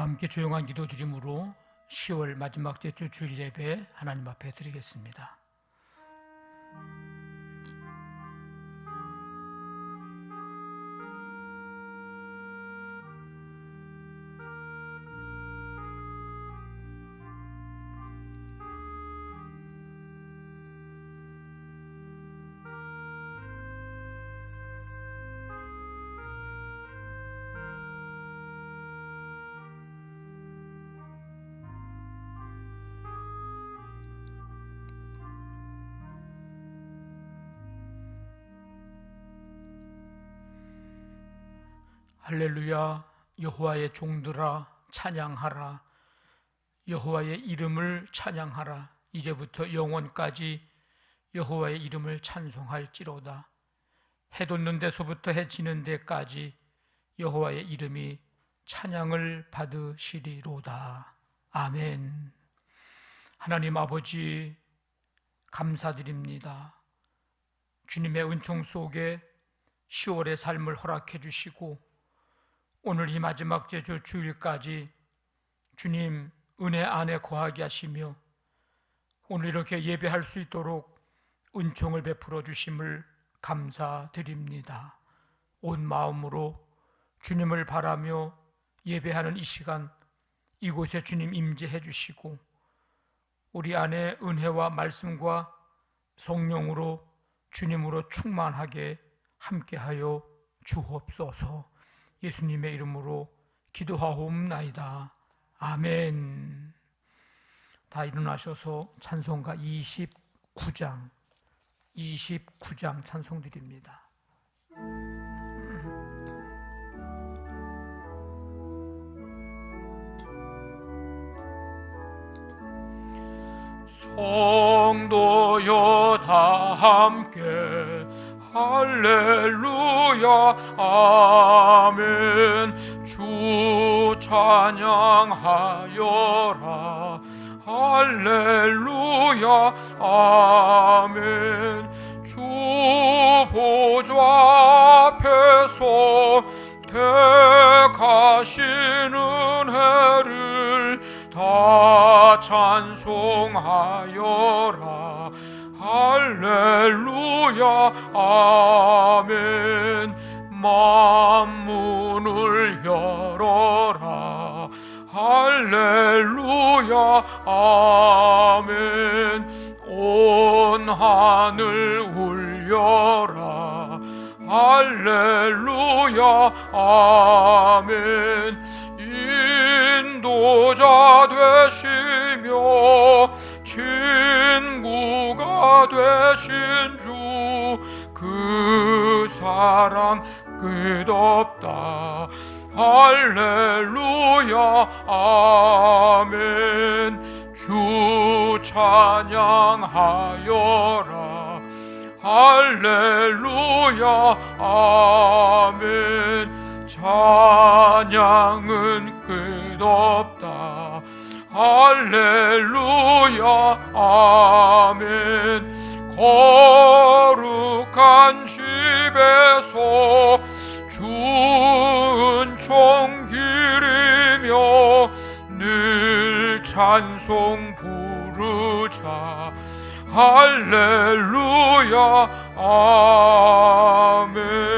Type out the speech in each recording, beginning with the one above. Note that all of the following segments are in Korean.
다 함께 조용한 기도 드림으로 10월 마지막 주 주일 예배 하나님 앞에 드리겠습니다. 할렐루야. 여호와의 종들아 찬양하라. 여호와의 이름을 찬양하라. 이제부터 영원까지 여호와의 이름을 찬송할지로다. 해 돋는 데서부터 해 지는 데까지 여호와의 이름이 찬양을 받으시리로다. 아멘. 하나님 아버지 감사드립니다. 주님의 은총 속에 10월의 삶을 허락해 주시고 오늘 이 마지막 제주 주일까지 주님 은혜 안에 거하게 하시며 오늘 이렇게 예배할 수 있도록 은총을 베풀어 주심을 감사드립니다. 온 마음으로 주님을 바라며 예배하는 이 시간 이곳에 주님 임재해 주시고 우리 안에 은혜와 말씀과 성령으로 주님으로 충만하게 함께하여 주옵소서. 예수님의 이름으로 기도하옵나이다. 아멘. 다 일어나셔서 찬송가 29장 29장 찬송드립니다. 성도여 다 함께 할렐루야 아멘. 주 찬양하여라 할렐루야 아멘. 주 보좌 앞에서 택하신 은혜를 다 찬송하여라 할렐루야 아멘. 만문을 열어라 할렐루야 아멘. 온 하늘 울려라 할렐루야 아멘. 인도자 되시며 친구가 되신 주 그 사랑 끝없다 할렐루야 아멘. 주 찬양하여라 할렐루야 아멘. 찬양은 끝없다 할렐루야 아멘. 거룩한 집에서 주 은총 기리며 늘 찬송 부르자 할렐루야 아멘.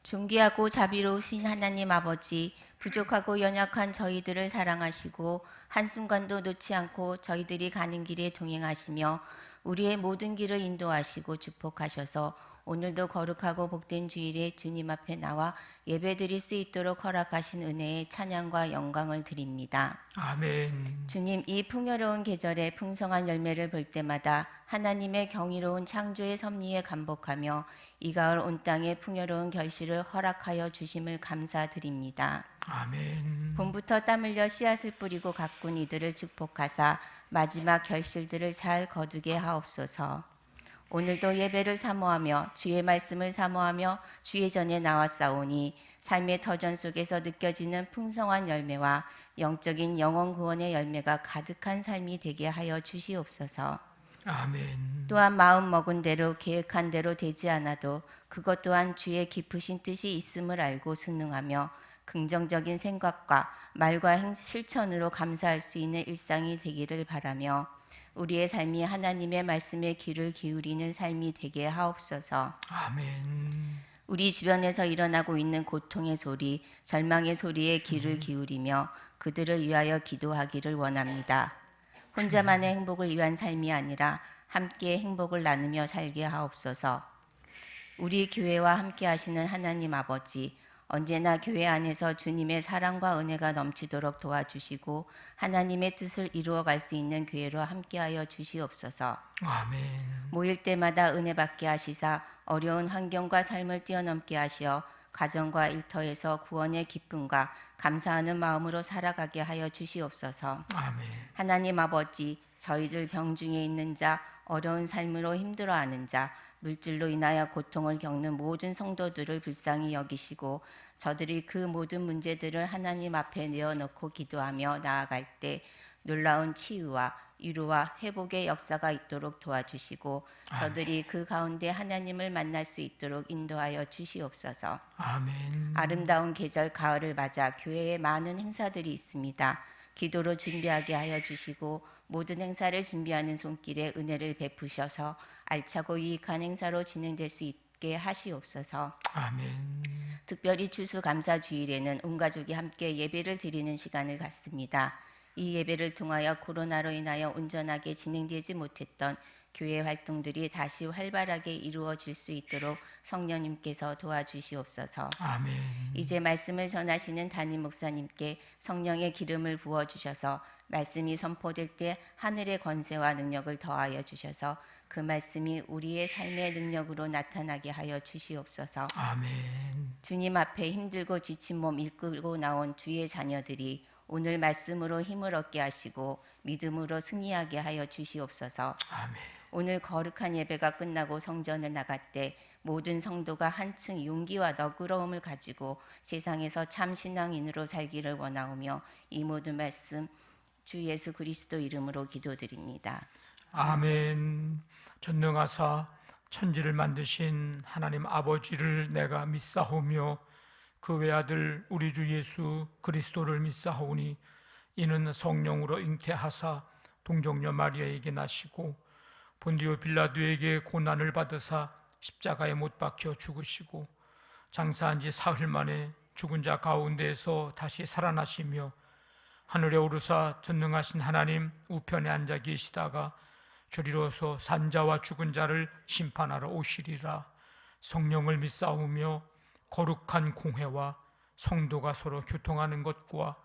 존귀하고 자비로우신 하나님 아버지, 부족하고 연약한 저희들을 사랑하시고 한순간도 놓지 않고 저희들이 가는 길에 동행하시며 우리의 모든 길을 인도하시고 축복하셔서 오늘도 거룩하고 복된 주일에 주님 앞에 나와 예배드릴 수 있도록 허락하신 은혜에 찬양과 영광을 드립니다. 아멘. 주님, 이 풍요로운 계절에 풍성한 열매를 볼 때마다 하나님의 경이로운 창조의 섭리에 감복하며 이 가을 온 땅에 풍요로운 결실을 허락하여 주심을 감사드립니다. 아멘. 봄부터 땀 흘려 씨앗을 뿌리고 가꾼 이들을 축복하사 마지막 결실들을 잘 거두게 하옵소서. 오늘도 예배를 사모하며 주의 말씀을 사모하며 주의 전에 나왔사오니 삶의 터전 속에서 느껴지는 풍성한 열매와 영적인 영혼 구원의 열매가 가득한 삶이 되게 하여 주시옵소서. 아멘. 또한 마음 먹은 대로 계획한 대로 되지 않아도 그것 또한 주의 깊으신 뜻이 있음을 알고 순응하며 긍정적인 생각과 말과 실천으로 감사할 수 있는 일상이 되기를 바라며 우리의 삶이 하나님의 말씀에 귀를 기울이는 삶이 되게 하옵소서. 아멘. 우리 주변에서 일어나고 있는 고통의 소리, 절망의 소리에 귀를 기울이며 그들을 위하여 기도하기를 원합니다. 혼자만의 행복을 위한 삶이 아니라 함께 행복을 나누며 살게 하옵소서. 우리 교회와 함께 하시는 하나님 아버지, 언제나 교회 안에서 주님의 사랑과 은혜가 넘치도록 도와주시고 하나님의 뜻을 이루어갈 수 있는 교회로 함께하여 주시옵소서. 아멘. 모일 때마다 은혜 받게 하시사 어려운 환경과 삶을 뛰어넘게 하시어 가정과 일터에서 구원의 기쁨과 감사하는 마음으로 살아가게 하여 주시옵소서. 아멘. 하나님 아버지, 저희들 병중에 있는 자, 어려운 삶으로 힘들어하는 자, 물질로 인하여 고통을 겪는 모든 성도들을 불쌍히 여기시고 저들이 그 모든 문제들을 하나님 앞에 내어놓고 기도하며 나아갈 때 놀라운 치유와 위로와 회복의 역사가 있도록 도와주시고 저들이 그 가운데 하나님을 만날 수 있도록 인도하여 주시옵소서. 아멘. 아름다운 계절 가을을 맞아 교회에 많은 행사들이 있습니다. 기도로 준비하게 하여 주시고 모든 행사를 준비하는 손길에 은혜를 베푸셔서 알차고 유익한 행사로 진행될 수 있게 하시옵소서. 아멘. 특별히 추수감사주일에는 온 가족이 함께 예배를 드리는 시간을 갖습니다. 이 예배를 통하여 코로나로 인하여 온전하게 진행되지 못했던 교회 활동들이 다시 활발하게 이루어질 수 있도록 성령님께서 도와주시옵소서. 아멘. 이제 말씀을 전하시는 담임 목사님께 성령의 기름을 부어주셔서 말씀이 선포될 때 하늘의 권세와 능력을 더하여 주셔서 그 말씀이 우리의 삶의 능력으로 나타나게 하여 주시옵소서. 아멘. 주님 앞에 힘들고 지친 몸 이끌고 나온 주의 자녀들이 오늘 말씀으로 힘을 얻게 하시고 믿음으로 승리하게 하여 주시옵소서. 아멘. 오늘 거룩한 예배가 끝나고 성전을 나갈 때 모든 성도가 한층 용기와 너그러움을 가지고 세상에서 참 신앙인으로 살기를 원하오며 이 모든 말씀 주 예수 그리스도 이름으로 기도드립니다. 아멘. 전능하사 천지를 만드신 하나님 아버지를 내가 믿사오며 그 외아들 우리 주 예수 그리스도를 믿사오니 이는 성령으로 잉태하사 동정녀 마리아에게 나시고 본디오 빌라도에게 고난을 받으사 십자가에 못 박혀 죽으시고 장사한 지 사흘 만에 죽은 자 가운데에서 다시 살아나시며 하늘에 오르사 전능하신 하나님 우편에 앉아 계시다가 저리로서 산자와 죽은 자를 심판하러 오시리라. 성령을 믿사오며 거룩한 공회와 성도가 서로 교통하는 것과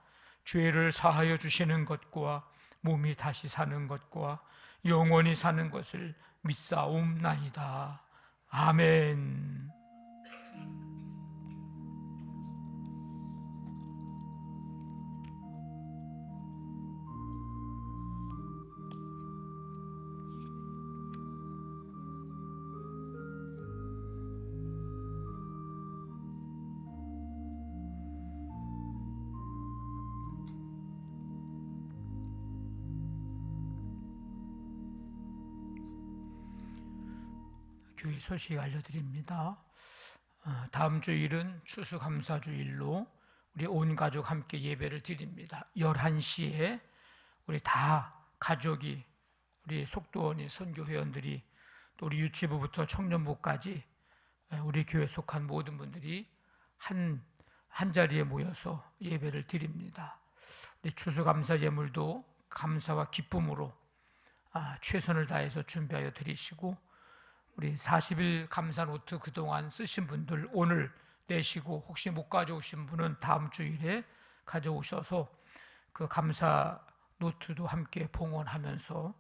죄를 사하여 주시는 것과 몸이 다시 사는 것과 영원히 사는 것을 믿사옵나이다. 아멘. 교회 소식 알려드립니다. 다음 주일은 추수감사주일로 우리 온 가족 함께 예배를 드립니다. 11시에 우리 다 가족이 우리 속도원의 선교회원들이 또 우리 유치부부터 청년부까지 우리 교회 속한 모든 분들이 한 자리에 모여서 예배를 드립니다. 우리 추수감사 예물도 감사와 기쁨으로 최선을 다해서 준비하여 드리시고 우리 40일 감사 노트 그동안 쓰신 분들 오늘 내시고 혹시 못 가져오신 분은 다음 주일에 가져오셔서 그 감사 노트도 함께 봉헌하면서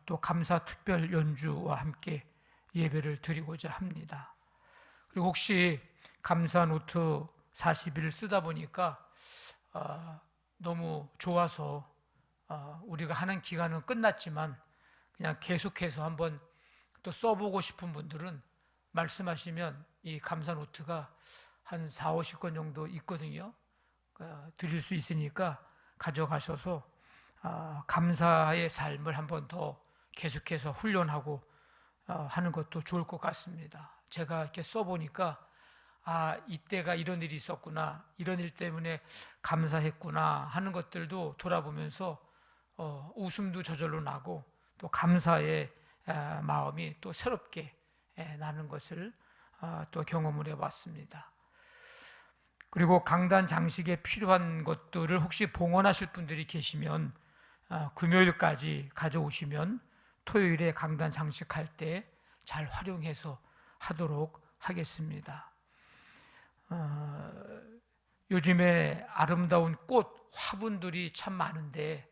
또 감사 특별 연주와 함께 예배를 드리고자 합니다. 그리고 혹시 감사 노트 40일 쓰다 보니까 너무 좋아서 우리가 하는 기간은 끝났지만 그냥 계속해서 한번 또 써보고 싶은 분들은 말씀하시면 이 감사 노트가 한 4, 50권 정도 있거든요. 드릴 수 있으니까 가져가셔서 감사의 삶을 한번 더 계속해서 훈련하고 하는 것도 좋을 것 같습니다. 제가 이렇게 써보니까 이때가 이런 일이 있었구나, 이런 일 때문에 감사했구나 하는 것들도 돌아보면서 웃음도 저절로 나고 또 감사의 마음이 또 새롭게 나는 것을 또 경험을 해봤습니다. 그리고 강단 장식에 필요한 것들을 혹시 봉헌하실 분들이 계시면 금요일까지 가져오시면 토요일에 강단 장식할 때 잘 활용해서 하도록 하겠습니다. 요즘에 아름다운 꽃, 화분들이 참 많은데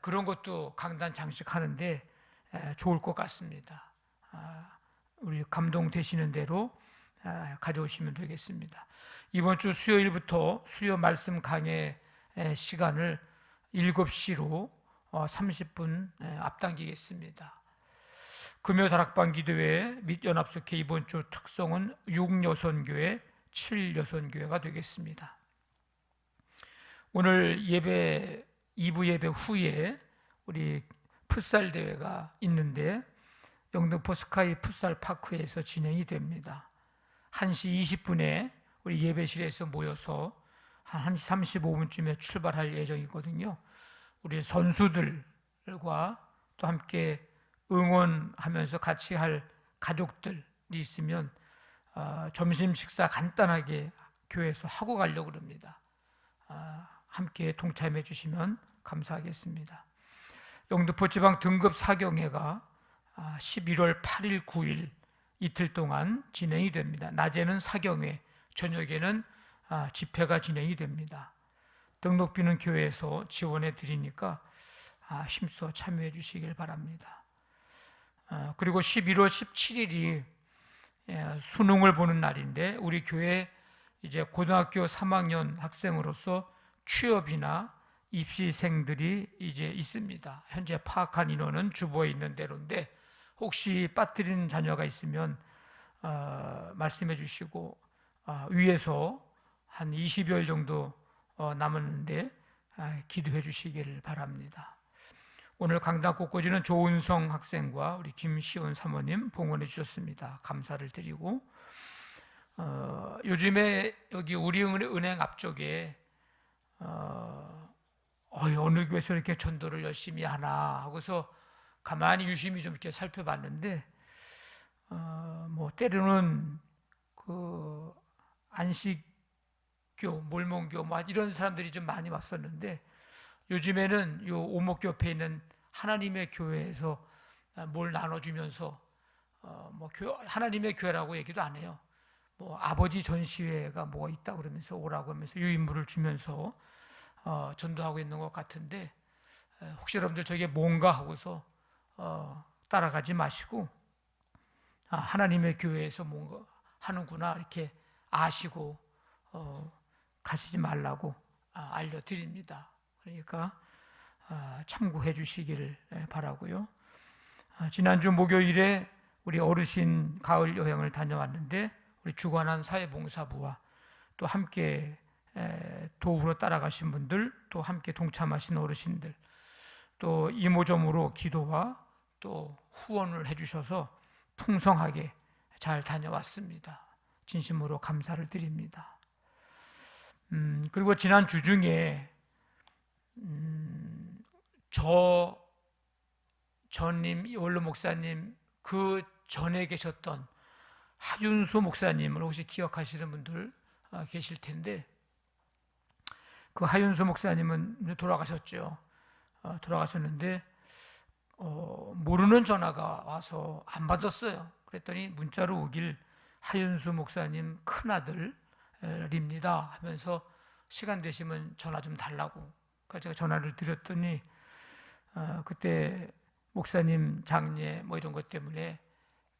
그런 것도 강단 장식하는데 좋을 것 같습니다. 우리 감동되시는 대로 가져오시면 되겠습니다. 이번 주 수요일부터 수요 말씀 강해 시간을 7시로 30분 앞당기겠습니다. 금요 다락방 기도회 및 연합속회 이번 주 특성은 6여선교회, 7여선교회가 되겠습니다. 오늘 예배 2부 예배 후에 우리 풋살 대회가 있는데 영등포 스카이 풋살 파크에서 진행이 됩니다. 1시 20분에 우리 예배실에서 모여서 한 1시 35분쯤에 출발할 예정이거든요. 우리 선수들과 또 함께 응원하면서 같이 할 가족들이 있으면 점심 식사 간단하게 교회에서 하고 가려고 합니다. 함께 동참해 주시면 감사하겠습니다. 영등포 지방 등급 사경회가 11월 8일, 9일 이틀 동안 진행이 됩니다. 낮에는 사경회, 저녁에는 집회가 진행이 됩니다. 등록비는 교회에서 지원해 드리니까 힘써 참여해 주시길 바랍니다. 그리고 11월 17일이 수능을 보는 날인데 우리 교회 이제 고등학교 3학년 학생으로서 취업이나 입시생들이 이제 있습니다. 현재 파악한 인원은 주보에 있는 대로인데 혹시 빠뜨린 자녀가 있으면 말씀해 주시고 위에서 한 20여일 정도 남았는데 기도해 주시기를 바랍니다. 오늘 강당 꽃꽂이는 조은성 학생과 우리 김시온 사모님 봉헌해 주셨습니다. 감사를 드리고 요즘에 여기 우리은행 앞쪽에 어느 교회에서 이렇게 전도를 열심히 하나 하고서 가만히 유심히 좀 이렇게 살펴봤는데 뭐 때로는 그 안식교, 몰몬교 뭐 이런 사람들이 좀 많이 왔었는데 요즘에는 요 오목교 옆에 있는 하나님의 교회에서 뭘 나눠주면서 뭐 하나님의 교회라고 얘기도 안 해요. 뭐 아버지 전시회가 뭐가 있다 그러면서 오라고 하면서 유인물을 주면서 전도하고 있는 것 같은데 혹시 여러분들 저게 뭔가 하고서 따라가지 마시고 하나님의 교회에서 뭔가 하는구나 이렇게 아시고 가시지 말라고 알려드립니다. 그러니까 참고해 주시기를 바라고요. 지난주 목요일에 우리 어르신 가을 여행을 다녀왔는데 우리 주관한 사회봉사부와 또 함께 도우러 따라가신 분들, 또 함께 동참하신 어르신들, 또 이모저모로 기도와 또 후원을 해주셔서 풍성하게 잘 다녀왔습니다. 진심으로 감사를 드립니다. 그리고 지난 주 중에 저 전님, 원로 목사님 그 전에 계셨던 하윤수 목사님을 혹시 기억하시는 분들 계실 텐데 그 하윤수 목사님은 돌아가셨죠. 돌아가셨는데 모르는 전화가 와서 안 받았어요. 그랬더니 문자로 오길 하윤수 목사님 큰아들입니다 하면서 시간 되시면 전화 좀 달라고. 그래서 제가 전화를 드렸더니 그때 목사님 장례 뭐 이런 것 때문에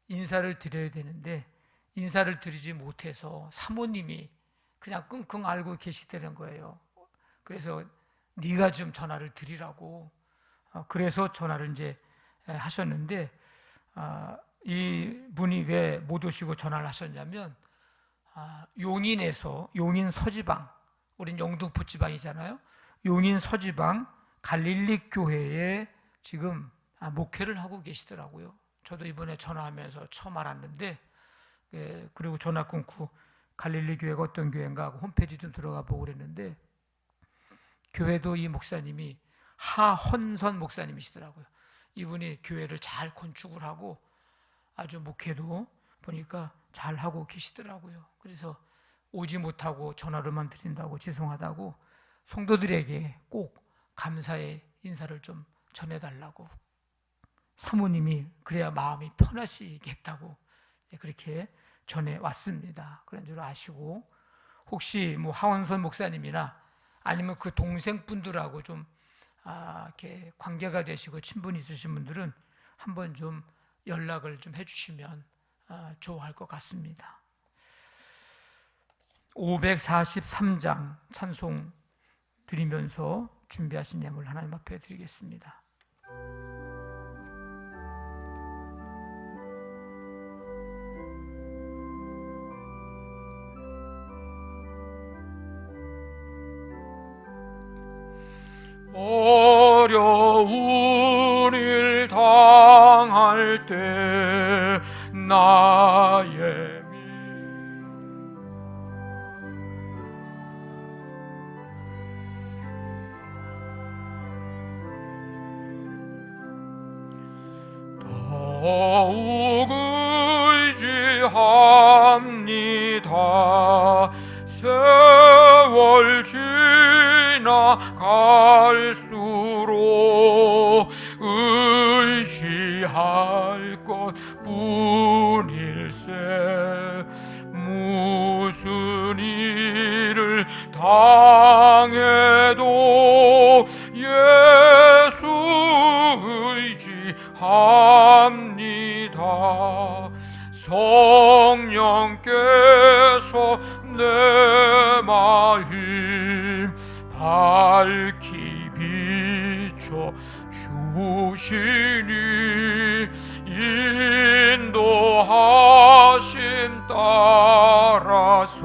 인사를 드려야 되는데 인사를 드리지 못해서 사모님이 그냥 끙끙 앓고 계시다는 거예요. 그래서 네가 좀 전화를 드리라고. 그래서 전화를 이제 하셨는데 이 분이 왜 못 오시고 전화를 하셨냐면 용인에서 용인 서지방, 우린 영등포 지방이잖아요. 용인 서지방 갈릴리 교회에 지금 목회를 하고 계시더라고요. 저도 이번에 전화하면서 처음 알았는데 그리고 전화 끊고 갈릴리 교회가 어떤 교회인가 하고 홈페이지 좀 들어가 보고 그랬는데 교회도 이 목사님이 하헌선 목사님이시더라고요. 이분이 교회를 잘 건축을 하고 아주 목회도 보니까 잘 하고 계시더라고요. 그래서 오지 못하고 전화로만 드린다고 죄송하다고 성도들에게 꼭 감사의 인사를 좀 전해달라고 사모님이 그래야 마음이 편하시겠다고 그렇게 전해왔습니다. 그런 줄 아시고 혹시 뭐 하원선 목사님이나 아니면 그 동생분들하고 좀 이렇게 관계가 되시고 친분이 있으신 분들은 한번 좀 연락을 좀 해주시면 좋아할 것 같습니다. 543장 찬송 드리면서 준비하신 예물 하나님 앞에 드리겠습니다. 어려운 일 당할 때 나의 더욱 의지합니다. 세월 지나갈수록 의지할 것뿐일세. 무슨 일을 당해도 예수 의지합니다. 성령께서 내 마음 밝히 비춰 주시니 인도하심 따라서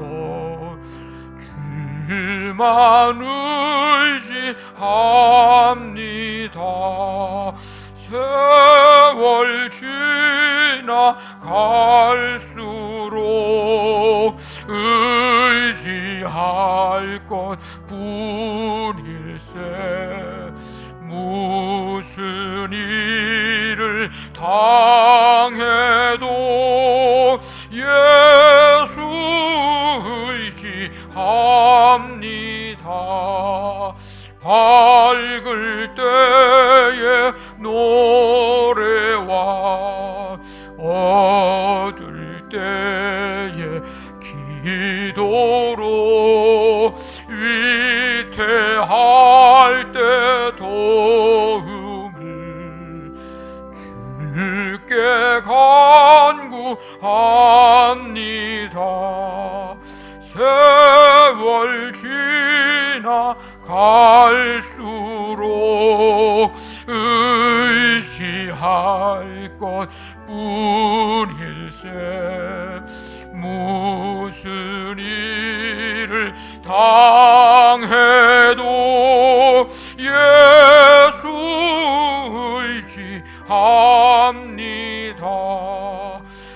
주만 의지합니다. 세월 지나갈수록 의지할 것뿐일세. 무슨 일을 당해도 예수 의지합니다. 밝을 때에 노래와 어두울 때에 기도로 위태할 때 도움을 주께 간구합니다. 세월 지나갈수록 의지할 것뿐일세. 무슨 일을 당해도 예수 의지합니다.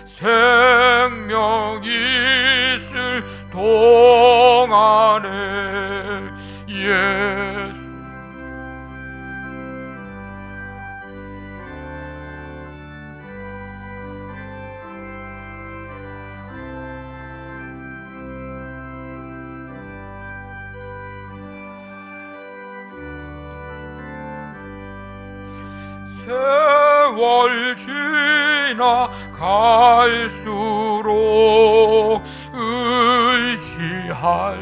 생명 있을 동안에 예수 세월 지나갈수록 의지할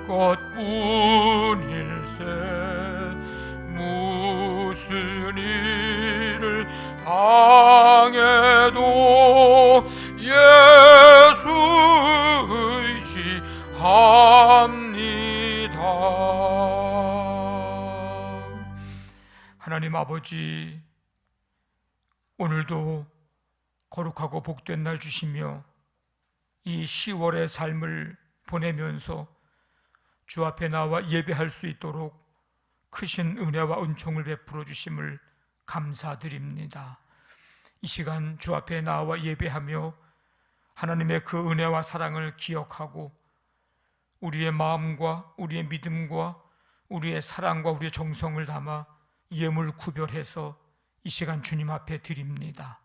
것뿐일세. 무슨 일을 당해도 예수 의지합니다. 하나님 아버지, 오늘도 거룩하고 복된 날 주시며 이 10월의 삶을 보내면서 주 앞에 나와 예배할 수 있도록 크신 은혜와 은총을 베풀어 주심을 감사드립니다. 이 시간 주 앞에 나와 예배하며 하나님의 그 은혜와 사랑을 기억하고 우리의 마음과 우리의 믿음과 우리의 사랑과 우리의 정성을 담아 예물 구별해서 이 시간 주님 앞에 드립니다.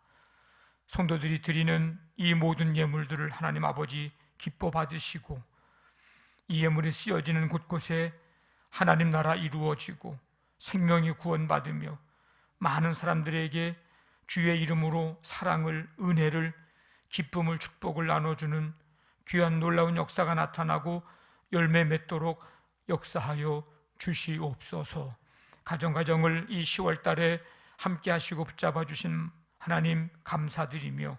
성도들이 드리는 이 모든 예물들을 하나님 아버지 기뻐 받으시고 이 예물이 쓰여지는 곳곳에 하나님 나라 이루어지고 생명이 구원받으며 많은 사람들에게 주의 이름으로 사랑을, 은혜를, 기쁨을, 축복을 나눠주는 귀한 놀라운 역사가 나타나고 열매 맺도록 역사하여 주시옵소서. 가정가정을 이 10월 달에 함께 하시고 붙잡아 주신 하나님 감사드리며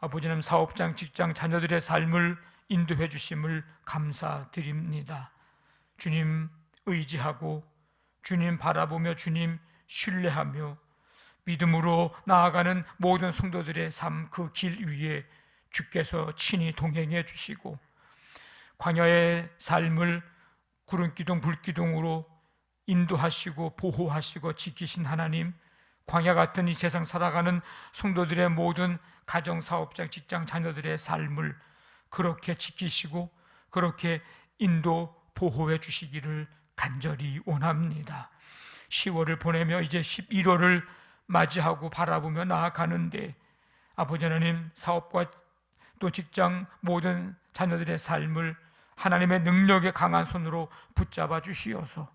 아버지는 사업장, 직장, 자녀들의 삶을 인도해 주심을 감사드립니다. 주님 의지하고 주님 바라보며 주님 신뢰하며 믿음으로 나아가는 모든 성도들의 삶 그 길 위에 주께서 친히 동행해 주시고 광야의 삶을 구름기둥 불기둥으로 인도하시고 보호하시고 지키신 하나님, 광야 같은 이 세상 살아가는 성도들의 모든 가정, 사업장, 직장, 자녀들의 삶을 그렇게 지키시고 그렇게 인도 보호해 주시기를 간절히 원합니다. 10월을 보내며 이제 11월을 맞이하고 바라보며 나아가는데 아버지 하나님, 사업과 또 직장 모든 자녀들의 삶을 하나님의 능력의 강한 손으로 붙잡아 주시어서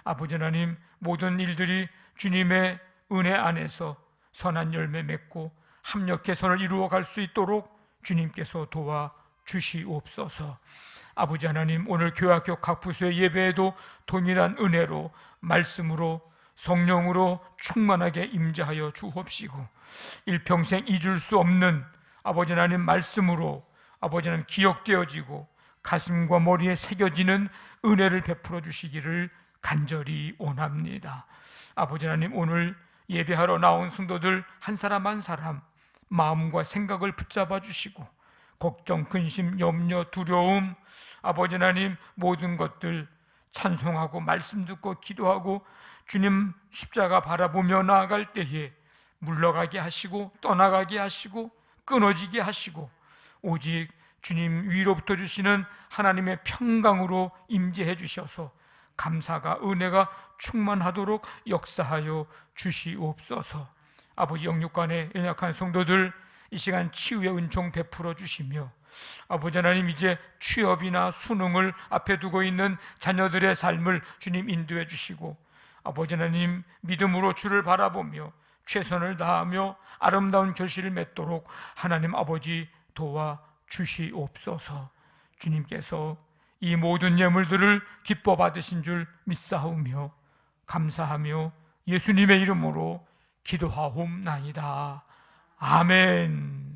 아버지 하나님, 모든 일들이 주님의 은혜 안에서 선한 열매 맺고 합력해 선을 이루어 갈 수 있도록 주님께서 도와주시옵소서. 아버지 하나님, 오늘 교회학교 각 부서의 예배에도 동일한 은혜로 말씀으로 성령으로 충만하게 임재하여 주옵시고, 일평생 잊을 수 없는 아버지 하나님 말씀으로 아버지 하나님 기억되어지고 가슴과 머리에 새겨지는 은혜를 베풀어 주시기를 간절히 원합니다. 아버지 하나님, 오늘 예배하러 나온 성도들 한 사람 한 사람 마음과 생각을 붙잡아 주시고, 걱정, 근심, 염려, 두려움, 아버지 하나님 모든 것들 찬송하고 말씀 듣고 기도하고 주님 십자가 바라보며 나아갈 때에 물러가게 하시고 떠나가게 하시고 끊어지게 하시고, 오직 주님 위로부터 주시는 하나님의 평강으로 임재해 주셔서 감사가 은혜가 충만하도록 역사하여 주시옵소서. 아버지, 영육간의 연약한 성도들 이 시간 치유의 은총 베풀어 주시며, 아버지 하나님 이제 취업이나 수능을 앞에 두고 있는 자녀들의 삶을 주님 인도해 주시고, 아버지 하나님 믿음으로 주를 바라보며 최선을 다하며 아름다운 결실을 맺도록 하나님 아버지 도와 주시옵소서. 주님께서 이 모든 예물들을 기뻐 받으신 줄 믿사오며 감사하며 예수님의 이름으로 기도하옵나이다. 아멘.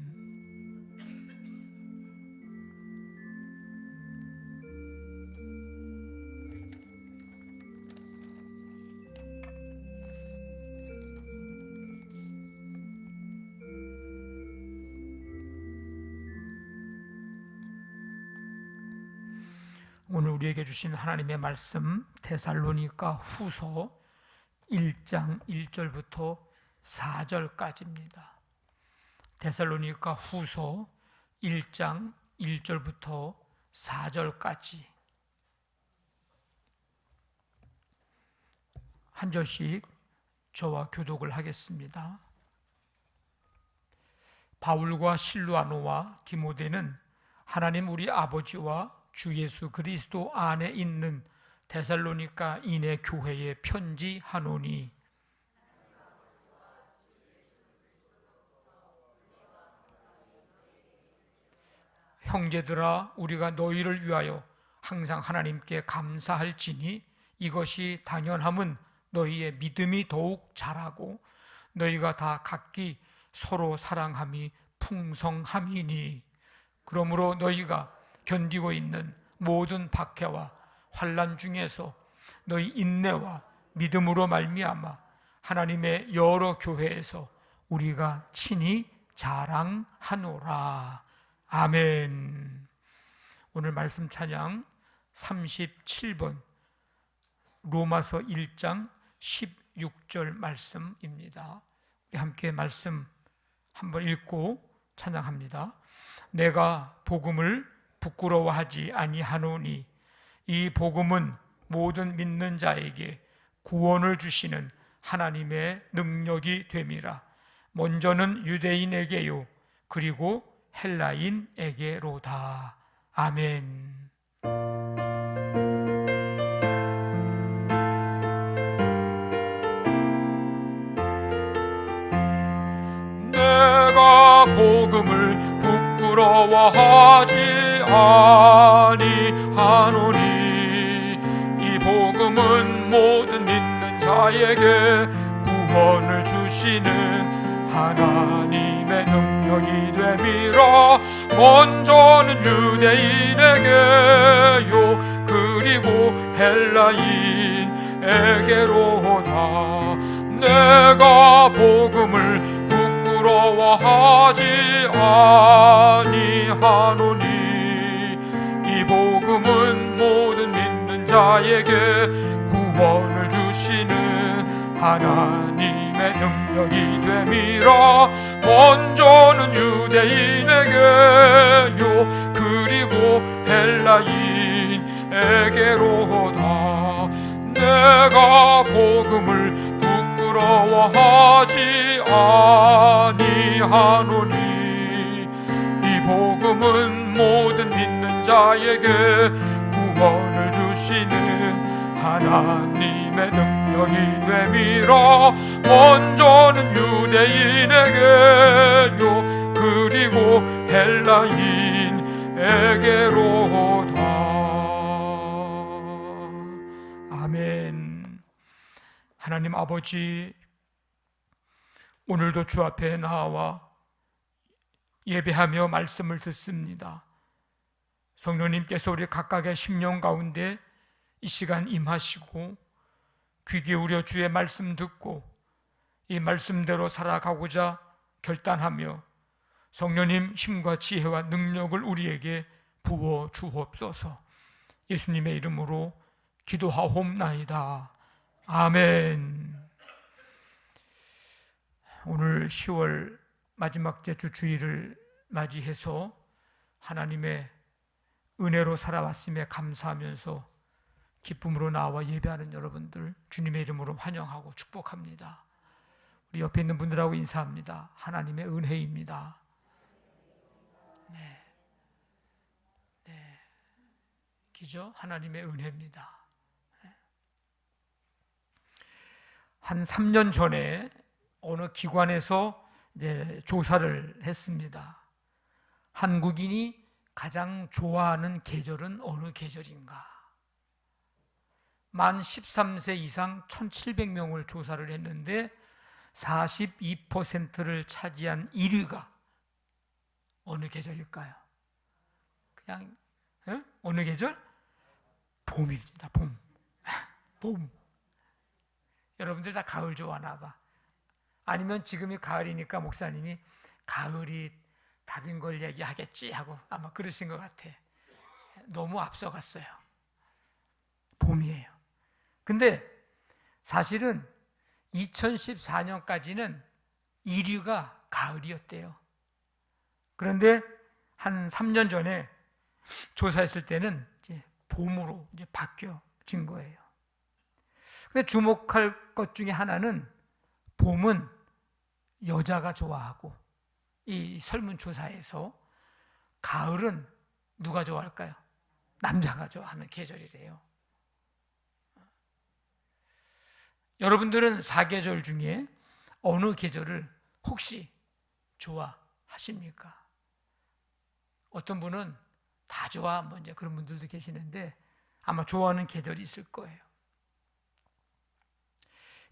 오늘 우리에게 주신 하나님의 말씀 데살로니가 후서 1장 1절부터 4절까지입니다. 데살로니가 후서 1장 1절부터 4절까지 한 절씩 저와 교독을 하겠습니다. 바울과 실루아노와 디모데는 하나님 우리 아버지와 주 예수 그리스도 안에 있는 데살로니가 인의 교회에 편지하노니, 형제들아, 우리가 너희를 위하여 항상 하나님께 감사할지니 이것이 당연함은 너희의 믿음이 더욱 자라고 너희가 다 각기 서로 사랑함이 풍성함이니, 그러므로 너희가 견디고 있는 모든 박해와 환난 중에서 너희 인내와 믿음으로 말미암아 하나님의 여러 교회에서 우리가 친히 자랑하노라. 아멘. 오늘 말씀 찬양 37번 로마서 1장 16절 말씀입니다. 우리 함께 말씀 한번 읽고 찬양합니다. 내가 복음을 부끄러워하지 아니하노니 이 복음은 모든 믿는 자에게 구원을 주시는 하나님의 능력이 됨이라. 먼저는 유대인에게요 그리고 헬라인에게로다. 아멘. 내가 복음을 부끄러워하지 아니하노니 이 복음은 모든 믿는 자에게 구원을 주시는 하나님의 능력이 됨이라. 먼저는 유대인에게요 그리고 헬라인에게로다. 내가 복음을 부끄러워하지 아니하노니 이 복음은 모든 믿는 자에게 구원을 주시는 하나님의 능력이 됨이라. 먼저는 유대인에게요 그리고 헬라인에게로다. 내가 복음을 부끄러워하지 아니하노니 이 복음은 모든 믿는 자에게 구원을 주시는 하나님의 능력 저녁이 되밀어 먼저는 유대인에게요 그리고 헬라인에게로다. 아멘. 하나님 아버지, 오늘도 주 앞에 나와 예배하며 말씀을 듣습니다. 성령님께서 우리 각각의 심령 가운데 이 시간 임하시고 귀 기울여 주의 말씀 듣고 이 말씀대로 살아가고자 결단하며 성령님 힘과 지혜와 능력을 우리에게 부어 주옵소서. 예수님의 이름으로 기도하옵나이다. 아멘. 오늘 10월 마지막 주 주일을 맞이해서 하나님의 은혜로 살아왔음에 감사하면서 기쁨으로 나와 예배하는 여러분들 주님의 이름으로 환영하고 축복합니다. 우리 옆에 있는 분들하고 인사합니다. 하나님의 은혜입니다. 네. 기죠? 하나님의 은혜입니다. 한 3년 전에 어느 기관에서 이제 조사를 했습니다. 한국인이 가장 좋아하는 계절은 어느 계절인가? 만 13세 이상 1,700명을 조사를 했는데 42%를 차지한 1위가 어느 계절일까요? 그냥 어느 계절? 봄입니다. 봄. 봄. 여러분들 다 가을 좋아하나 봐. 아니면 지금이 가을이니까 목사님이 가을이 답인 걸 얘기하겠지 하고 아마 그러신 것 같아. 너무 앞서갔어요. 봄이에요. 근데 사실은 2014년까지는 1위가 가을이었대요. 그런데 한 3년 전에 조사했을 때는 이제 봄으로 이제 바뀌어진 거예요. 근데 주목할 것 중에 하나는 봄은 여자가 좋아하고 이 설문조사에서 가을은 누가 좋아할까요? 남자가 좋아하는 계절이래요. 여러분들은 4계절 중에 어느 계절을 혹시 좋아하십니까? 어떤 분은 다 좋아, 뭐 이제 그런 분들도 계시는데 아마 좋아하는 계절이 있을 거예요.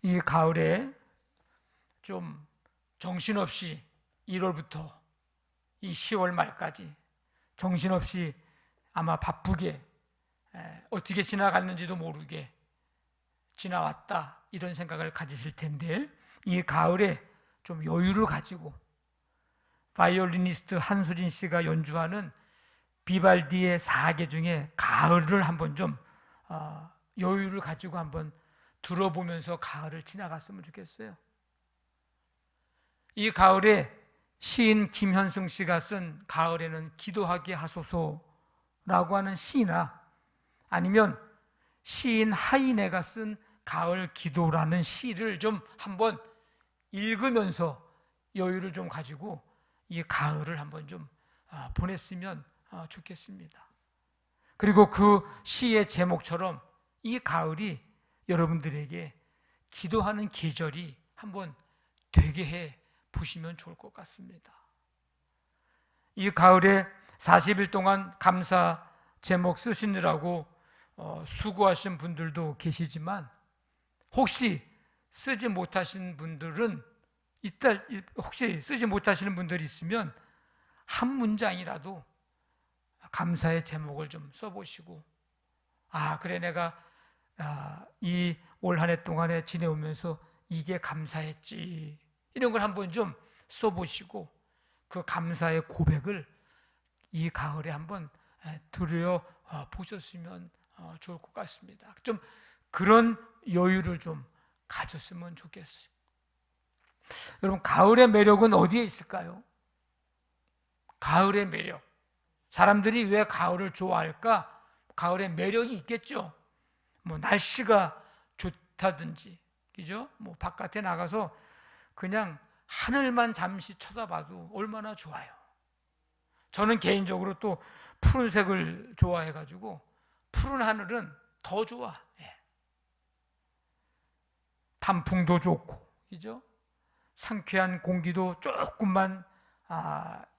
이 가을에 좀 정신없이 1월부터 이 10월 말까지 정신없이 아마 바쁘게 어떻게 지나갔는지도 모르게 지나왔다 이런 생각을 가지실 텐데 이 가을에 좀 여유를 가지고 바이올리니스트 한수진 씨가 연주하는 비발디의 4개 중에 가을을 한번 좀 여유를 가지고 한번 들어보면서 가을을 지나갔으면 좋겠어요. 이 가을에 시인 김현승 씨가 쓴 가을에는 기도하게 하소서라고 하는 시나 아니면 시인 하이네가 쓴 가을 기도라는 시를 좀 한번 읽으면서 여유를 좀 가지고 이 가을을 한번 좀 보냈으면 좋겠습니다. 그리고 그 시의 제목처럼 이 가을이 여러분들에게 기도하는 계절이 한번 되게 해 보시면 좋을 것 같습니다. 이 가을에 40일 동안 감사 제목 쓰시느라고 수고하신 분들도 계시지만 혹시 쓰지 못하신 분들은 혹시 쓰지 못하시는 분들이 있으면 한 문장이라도 감사의 제목을 좀 써보시고 그래 내가 이 올 한 해 동안에 지내오면서 이게 감사했지 이런 걸 한번 좀 써보시고 그 감사의 고백을 이 가을에 한번 들여 보셨으면 좋을 것 같습니다. 좀 그런 여유를 좀 가졌으면 좋겠어요. 여러분 가을의 매력은 어디에 있을까요? 가을의 매력. 사람들이 왜 가을을 좋아할까? 가을의 매력이 있겠죠. 뭐 날씨가 좋다든지, 그죠? 뭐 바깥에 나가서 그냥 하늘만 잠시 쳐다봐도 얼마나 좋아요. 저는 개인적으로 또 푸른색을 좋아해가지고 푸른 하늘은 더 좋아. 단풍도 좋고, 그죠? 상쾌한 공기도 조금만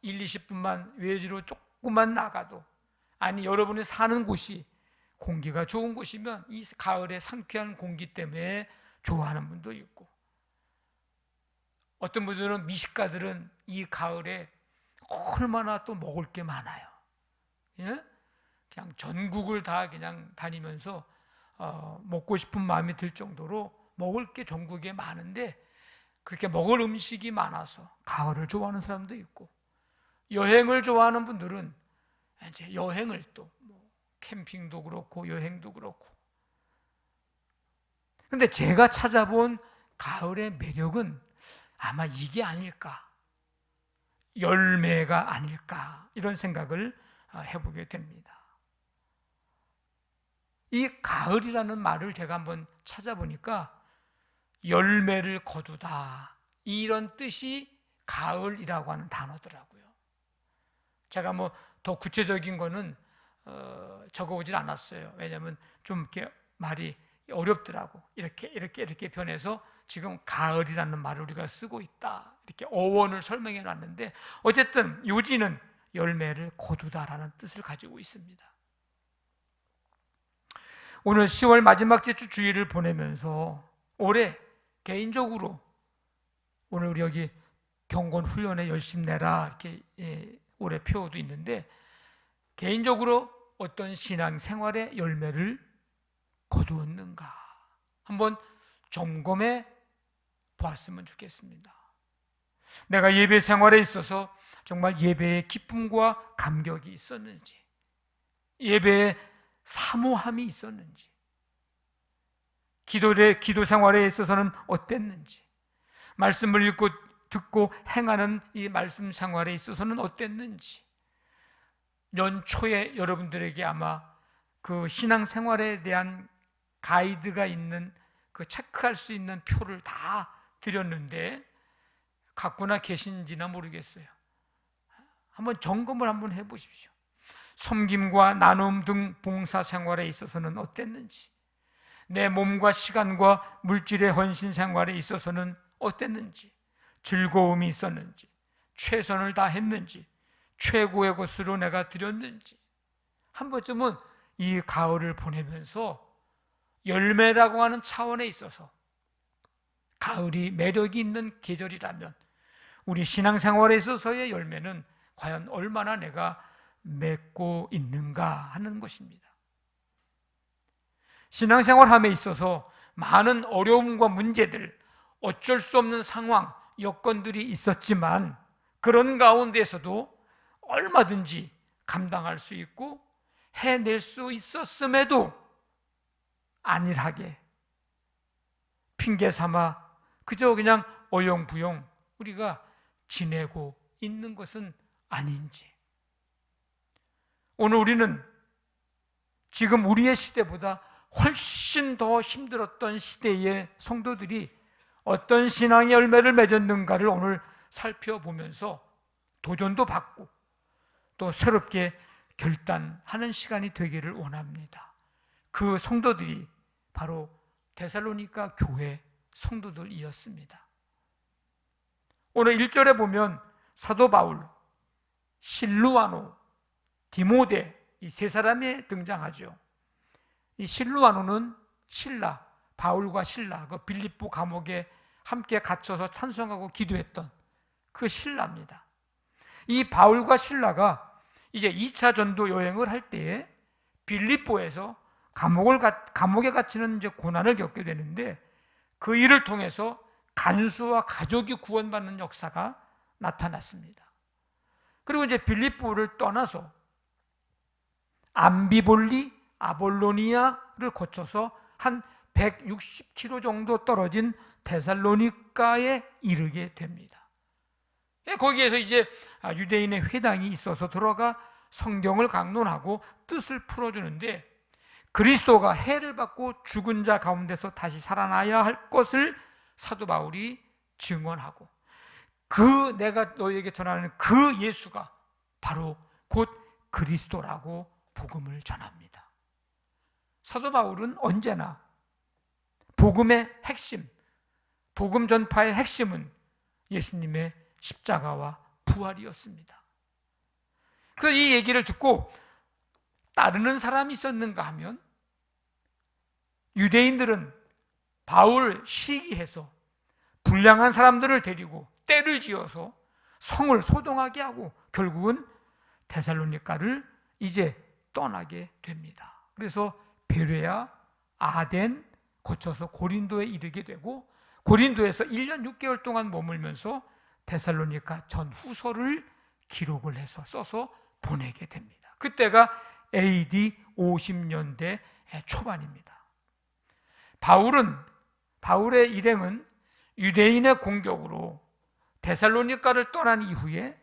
1, 20분만 외지로 조금만 나가도, 아니 여러분이 사는 곳이 공기가 좋은 곳이면 이 가을의 상쾌한 공기 때문에 좋아하는 분도 있고, 어떤 분들은 미식가들은 이 가을에 얼마나 또 먹을 게 많아요. 예? 그냥 전국을 다 그냥 다니면서 먹고 싶은 마음이 들 정도로 먹을 게 전국에 많은데, 그렇게 먹을 음식이 많아서 가을을 좋아하는 사람도 있고, 여행을 좋아하는 분들은 이제 여행을 또 캠핑도 그렇고 여행도 그렇고. 근데 제가 찾아본 가을의 매력은 아마 이게 아닐까, 열매가 아닐까, 이런 생각을 해보게 됩니다. 이 가을이라는 말을 제가 한번 찾아보니까 열매를 거두다, 이런 뜻이 가을이라고 하는 단어더라고요. 제가 더 구체적인 거는 적어오질 않았어요. 왜냐하면 좀 이렇게 말이 어렵더라고. 이렇게 변해서 지금 가을이라는 말을 우리가 쓰고 있다, 이렇게 어원을 설명해 놨는데, 어쨌든 요지는 열매를 거두다라는 뜻을 가지고 있습니다. 오늘 10월 마지막 주 주일을 보내면서 올해 개인적으로, 오늘 우리 여기 경건 훈련에 열심 내라, 이렇게 올해 표도 있는데, 개인적으로 어떤 신앙 생활의 열매를 거두었는가 한번 점검해 보았으면 좋겠습니다. 내가 예배 생활에 있어서 정말 예배의 기쁨과 감격이 있었는지, 예배의 사모함이 있었는지, 기도 생활에 있어서는 어땠는지, 말씀을 읽고 듣고 행하는 이 말씀 생활에 있어서는 어땠는지, 연초에 여러분들에게 아마 그 신앙 생활에 대한 가이드가 있는, 그 체크할 수 있는 표를 다 드렸는데 갖고나 계신지나 모르겠어요. 한번 점검을 한번 해보십시오. 섬김과 나눔 등 봉사 생활에 있어서는 어땠는지, 내 몸과 시간과 물질의 헌신 생활에 있어서는 어땠는지, 즐거움이 있었는지, 최선을 다했는지, 최고의 것으로 내가 드렸는지, 한 번쯤은 이 가을을 보내면서 열매라고 하는 차원에 있어서 가을이 매력이 있는 계절이라면 우리 신앙생활에 있어서의 열매는 과연 얼마나 내가 맺고 있는가 하는 것입니다. 신앙생활함에 있어서 많은 어려움과 문제들, 어쩔 수 없는 상황, 여건들이 있었지만 그런 가운데서도 얼마든지 감당할 수 있고 해낼 수 있었음에도 안일하게 핑계 삼아 그저 그냥 어영부영 우리가 지내고 있는 것은 아닌지, 오늘 우리는 지금 우리의 시대보다 훨씬 더 힘들었던 시대의 성도들이 어떤 신앙의 열매를 맺었는가를 오늘 살펴보면서 도전도 받고 또 새롭게 결단하는 시간이 되기를 원합니다. 그 성도들이 바로 데살로니가 교회 성도들이었습니다. 오늘 1절에 보면 사도 바울, 실루아노, 디모데, 이 세 사람이 등장하죠. 이 실루아노는 실라, 바울과 실라, 그 빌립보 감옥에 함께 갇혀서 찬송하고 기도했던 그 실라입니다. 이 바울과 실라가 이제 2차 전도 여행을 할 때에 빌립보에서 감옥에 갇히는 이제 고난을 겪게 되는데, 그 일을 통해서 간수와 가족이 구원받는 역사가 나타났습니다. 그리고 이제 빌립보를 떠나서 암비볼리, 아볼로니아를 거쳐서 한 160km 정도 떨어진 데살로니가에 이르게 됩니다. 거기에서 이제 유대인의 회당이 있어서 들어가 성경을 강론하고 뜻을 풀어주는데, 그리스도가 해를 받고 죽은 자 가운데서 다시 살아나야 할 것을 사도 바울이 증언하고, 그 내가 너희에게 전하는 그 예수가 바로 곧 그리스도라고 복음을 전합니다. 사도 바울은 언제나 복음의 핵심, 복음 전파의 핵심은 예수님의 십자가와 부활이었습니다. 그래서 이 얘기를 듣고 따르는 사람이 있었는가 하면 유대인들은 바울 시기해서 불량한 사람들을 데리고 떼를 지어서 성을 소동하게 하고 결국은 데살로니가를 이제 떠나게 됩니다. 그래서 베레아, 아덴 거쳐서 고린도에 이르게 되고 고린도에서 1년 6개월 동안 머물면서 데살로니가 전후서를 기록을 해서 써서 보내게 됩니다. 그때가 AD 50년대 초반입니다. 바울의 일행은 유대인의 공격으로 데살로니가를 떠난 이후에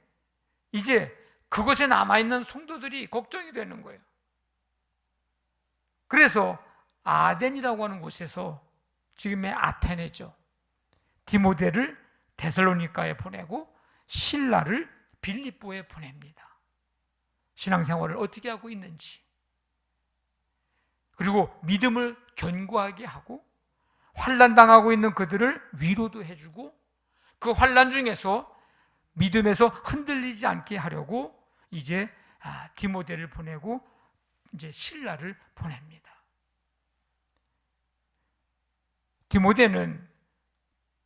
이제 그곳에 남아있는 성도들이 걱정이 되는 거예요. 그래서 아덴이라고 하는 곳에서 지금의 아테네죠. 디모데를 데살로니가에 보내고 실라를 빌립보에 보냅니다. 신앙생활을 어떻게 하고 있는지, 그리고 믿음을 견고하게 하고 환난 당하고 있는 그들을 위로도 해주고 그 환난 중에서 믿음에서 흔들리지 않게 하려고 이제 디모데를 보내고 이제 실라를 보냅니다. 디모데는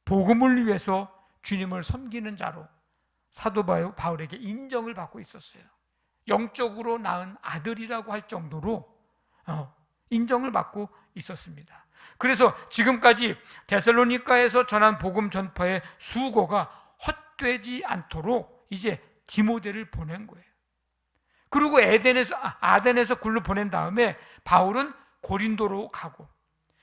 복음을 위해서 주님을 섬기는 자로 사도 바울에게 인정을 받고 있었어요. 영적으로 낳은 아들이라고 할 정도로 인정을 받고 있었습니다. 그래서 지금까지 데살로니가에서 전한 복음 전파의 수고가 헛되지 않도록 이제 디모데를 보낸 거예요. 그리고 아덴에서 굴로 보낸 다음에 바울은 고린도로 가고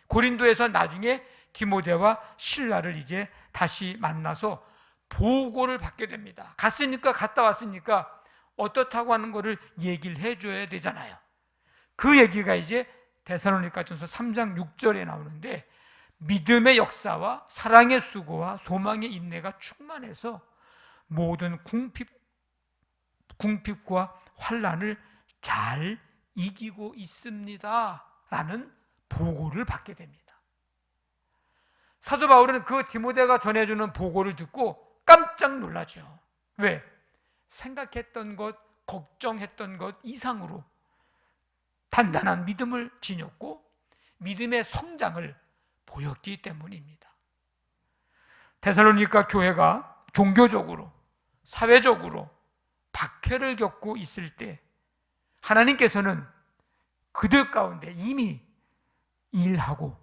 고린도에서 나중에 디모데와 실라를 이제 다시 만나서 보고를 받게 됩니다. 갔다 왔으니까 어떻다고 하는 것을 얘기를 해줘야 되잖아요. 그 얘기가 이제 데살로니가전서 3장 6절에 나오는데 믿음의 역사와 사랑의 수고와 소망의 인내가 충만해서 모든 궁핍과 환난을 잘 이기고 있습니다 라는 보고를 받게 됩니다. 사도 바울은 그 디모데가 전해주는 보고를 듣고 깜짝 놀라죠. 왜? 생각했던 것, 걱정했던 것 이상으로 단단한 믿음을 지녔고 믿음의 성장을 보였기 때문입니다. 데살로니가 교회가 종교적으로, 사회적으로 박해를 겪고 있을 때 하나님께서는 그들 가운데 이미 일하고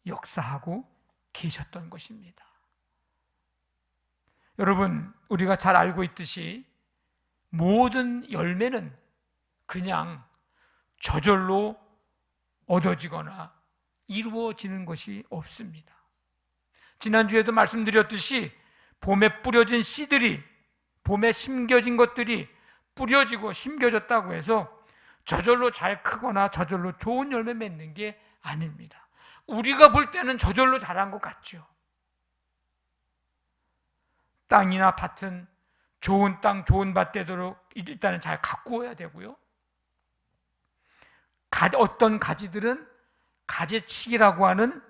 역사하고 계셨던 것입니다. 여러분, 우리가 잘 알고 있듯이 모든 열매는 그냥 저절로 얻어지거나 이루어지는 것이 없습니다. 지난주에도 말씀드렸듯이 봄에 뿌려진 씨들이, 봄에 심겨진 것들이 뿌려지고 심겨졌다고 해서 저절로 잘 크거나 저절로 좋은 열매 맺는 게 아닙니다. 우리가 볼 때는 저절로 자란 것 같죠. 땅이나 밭은 좋은 땅, 좋은 밭 되도록 일단은 잘 가꾸어야 되고요. 어떤 가지들은 가지치기라고 하는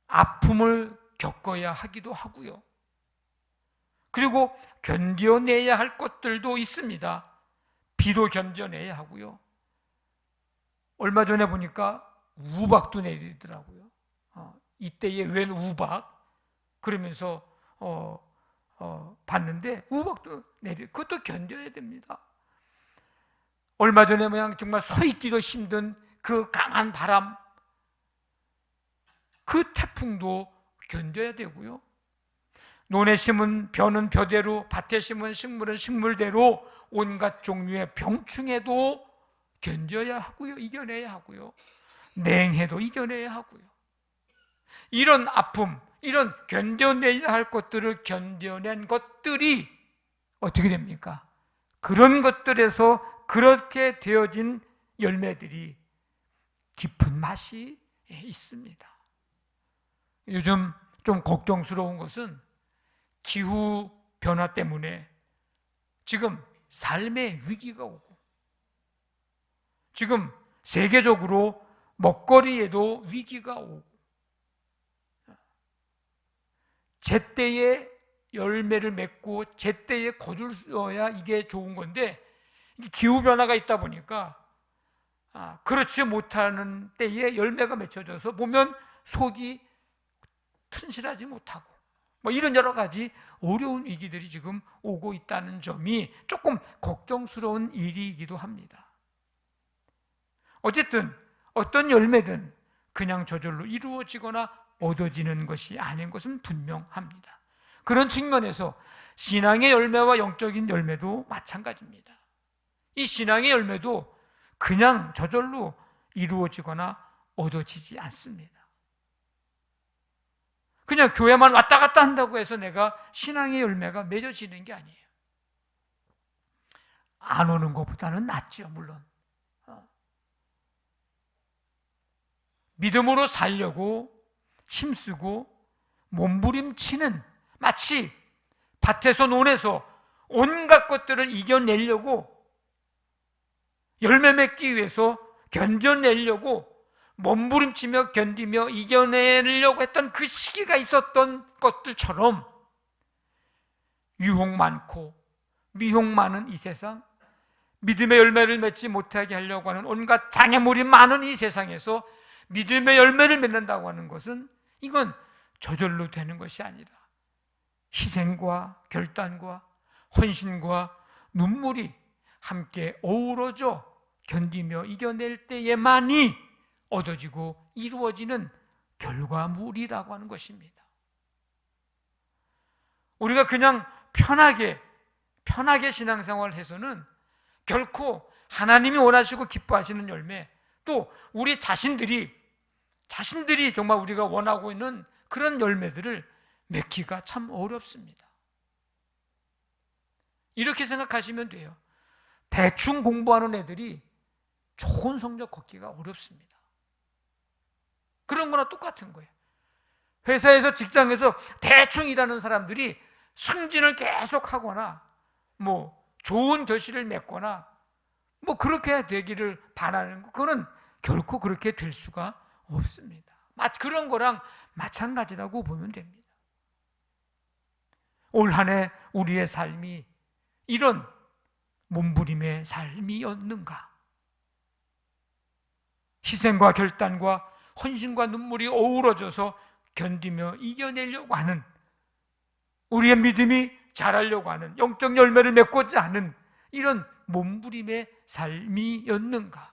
아픔을 겪어야 하기도 하고요. 그리고 견뎌내야 할 것들도 있습니다. 비도 견뎌내야 하고요. 얼마 전에 보니까 우박도 내리더라고요. 이때에 웬 우박? 그러면서 봤는데 우박도 그것도 견뎌야 됩니다. 얼마 전에 정말 서 있기도 힘든 그 강한 바람, 그 태풍도 견뎌야 되고요. 논에 심은 벼는 벼대로, 밭에 심은 식물은 식물대로 온갖 종류의 병충해도 견뎌야 하고요. 이겨내야 하고요. 냉해도 이겨내야 하고요. 이런 아픔, 이런 견뎌내야 할 것들을 견뎌낸 것들이 어떻게 됩니까? 그런 것들에서 그렇게 되어진 열매들이 깊은 맛이 있습니다. 요즘 좀 걱정스러운 것은 기후 변화 때문에 지금 삶의 위기가 오고 지금 세계적으로 먹거리에도 위기가 오고 제때에 열매를 맺고 제때에 거둘러야 이게 좋은 건데, 기후변화가 있다 보니까 그렇지 못하는 때에 열매가 맺혀져서 보면 속이 튼실하지 못하고 뭐 이런 여러 가지 어려운 위기들이 지금 오고 있다는 점이 조금 걱정스러운 일이기도 합니다. 어쨌든 어떤 열매든 그냥 저절로 이루어지거나 얻어지는 것이 아닌 것은 분명합니다. 그런 측면에서 신앙의 열매와 영적인 열매도 마찬가지입니다. 이 신앙의 열매도 그냥 저절로 이루어지거나 얻어지지 않습니다. 그냥 교회만 왔다 갔다 한다고 해서 내가 신앙의 열매가 맺어지는 게 아니에요. 안 오는 것보다는 낫죠, 물론. 믿음으로 살려고 힘쓰고 몸부림치는, 마치 밭에서 논에서 온갖 것들을 이겨내려고, 열매 맺기 위해서 견뎌내려고 몸부림치며 견디며 이겨내려고 했던 그 시기가 있었던 것들처럼 유혹 많고 미혹 많은 이 세상, 믿음의 열매를 맺지 못하게 하려고 하는 온갖 장애물이 많은 이 세상에서 믿음의 열매를 맺는다고 하는 것은 이건 저절로 되는 것이 아니라 희생과 결단과 헌신과 눈물이 함께 어우러져 견디며 이겨낼 때에만이 얻어지고 이루어지는 결과물이라고 하는 것입니다. 우리가 그냥 편하게 신앙생활을 해서는 결코 하나님이 원하시고 기뻐하시는 열매, 또 우리 자신들이 정말 우리가 원하고 있는 그런 열매들을 맺기가 참 어렵습니다. 이렇게 생각하시면 돼요. 대충 공부하는 애들이 좋은 성적 거기가 어렵습니다. 그런 거나 똑같은 거예요. 회사에서, 직장에서 대충 일하는 사람들이 승진을 계속 하거나 뭐 좋은 결실을 맺거나 뭐 그렇게 되기를 바라는 거, 그거는 결코 그렇게 될 수가 없습니다. 그런 거랑 마찬가지라고 보면 됩니다. 올 한 해 우리의 삶이 이런 몸부림의 삶이었는가? 희생과 결단과 헌신과 눈물이 어우러져서 견디며 이겨내려고 하는, 우리의 믿음이 자라려고 하는, 영적 열매를 맺고자 하는 이런 몸부림의 삶이었는가?